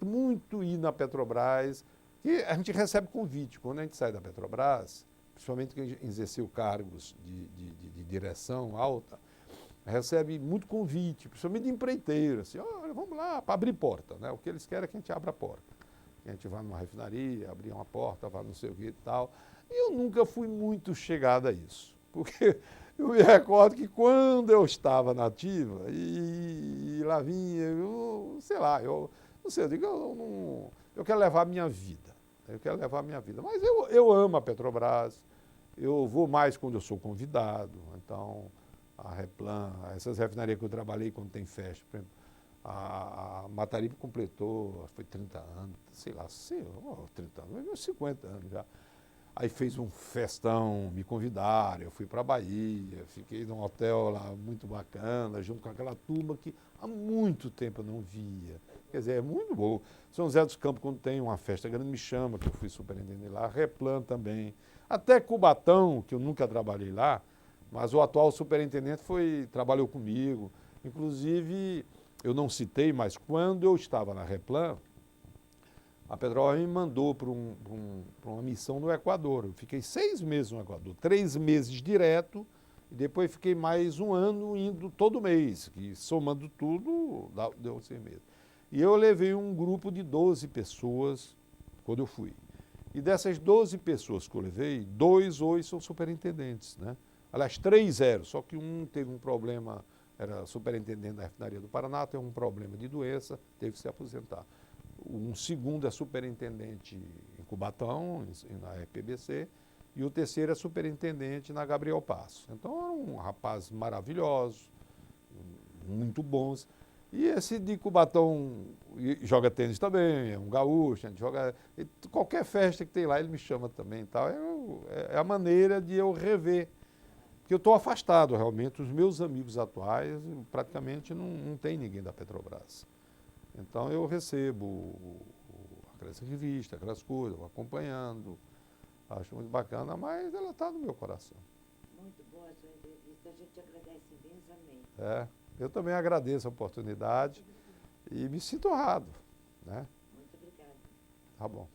muito ir na Petrobras, que a gente recebe convite. Quando a gente sai da Petrobras, principalmente quem exerceu cargos de direção alta, recebe muito convite, principalmente de empreiteiro, assim, olha, vamos lá, para abrir porta, né? O que eles querem é que a gente abra a porta. Que a gente vá numa refinaria, abrir uma porta, vá não sei o que e tal. E eu nunca fui muito chegado a isso, porque eu me recordo que quando eu estava na ativa, e lá vinha, eu não sei, eu digo, eu quero levar a minha vida, Mas eu amo a Petrobras, eu vou mais quando eu sou convidado, então a Replan, essas refinarias que eu trabalhei quando tem festa, por exemplo, a Mataripe completou, foi 30 anos, sei lá, 30 anos, 50 anos já. Aí fez um festão, me convidaram, eu fui para a Bahia, fiquei num hotel lá muito bacana, junto com aquela turma que há muito tempo eu não via. Quer dizer, é muito bom. São José dos Campos, quando tem uma festa grande, me chama, que eu fui superintendente lá, a Replan também. Até Cubatão, que eu nunca trabalhei lá, mas o atual superintendente trabalhou comigo. Inclusive, eu não citei, mas quando eu estava na Replan, a Petrobras me mandou para uma missão no Equador. Eu fiquei 6 meses no Equador, 3 meses direto, e depois fiquei mais 1 ano indo todo mês, que somando tudo, deu 6 meses. E eu levei um grupo de 12 pessoas quando eu fui. E dessas 12 pessoas que eu levei, 2 hoje são superintendentes, né? Aliás, 3 eram, só que um teve um problema, era superintendente da refinaria do Paraná, teve um problema de doença, teve que se aposentar. Um segundo é superintendente em Cubatão, na RPBC, e o terceiro é superintendente na Gabriel Passo. Então, é um rapaz maravilhoso, muito bons. E esse de Cubatão joga tênis também, é um gaúcho, a gente joga... Qualquer festa que tem lá, ele me chama também e tal. É a maneira de eu rever. Porque eu estou afastado, realmente. Os meus amigos atuais, praticamente não tem ninguém da Petrobras. Então eu recebo aquelas revistas, aquelas coisas, vou acompanhando, acho muito bacana, mas ela está no meu coração. Muito boa a sua entrevista, a gente agradece imensamente. Eu também agradeço a oportunidade e me sinto honrado, né? Muito obrigada. Tá bom.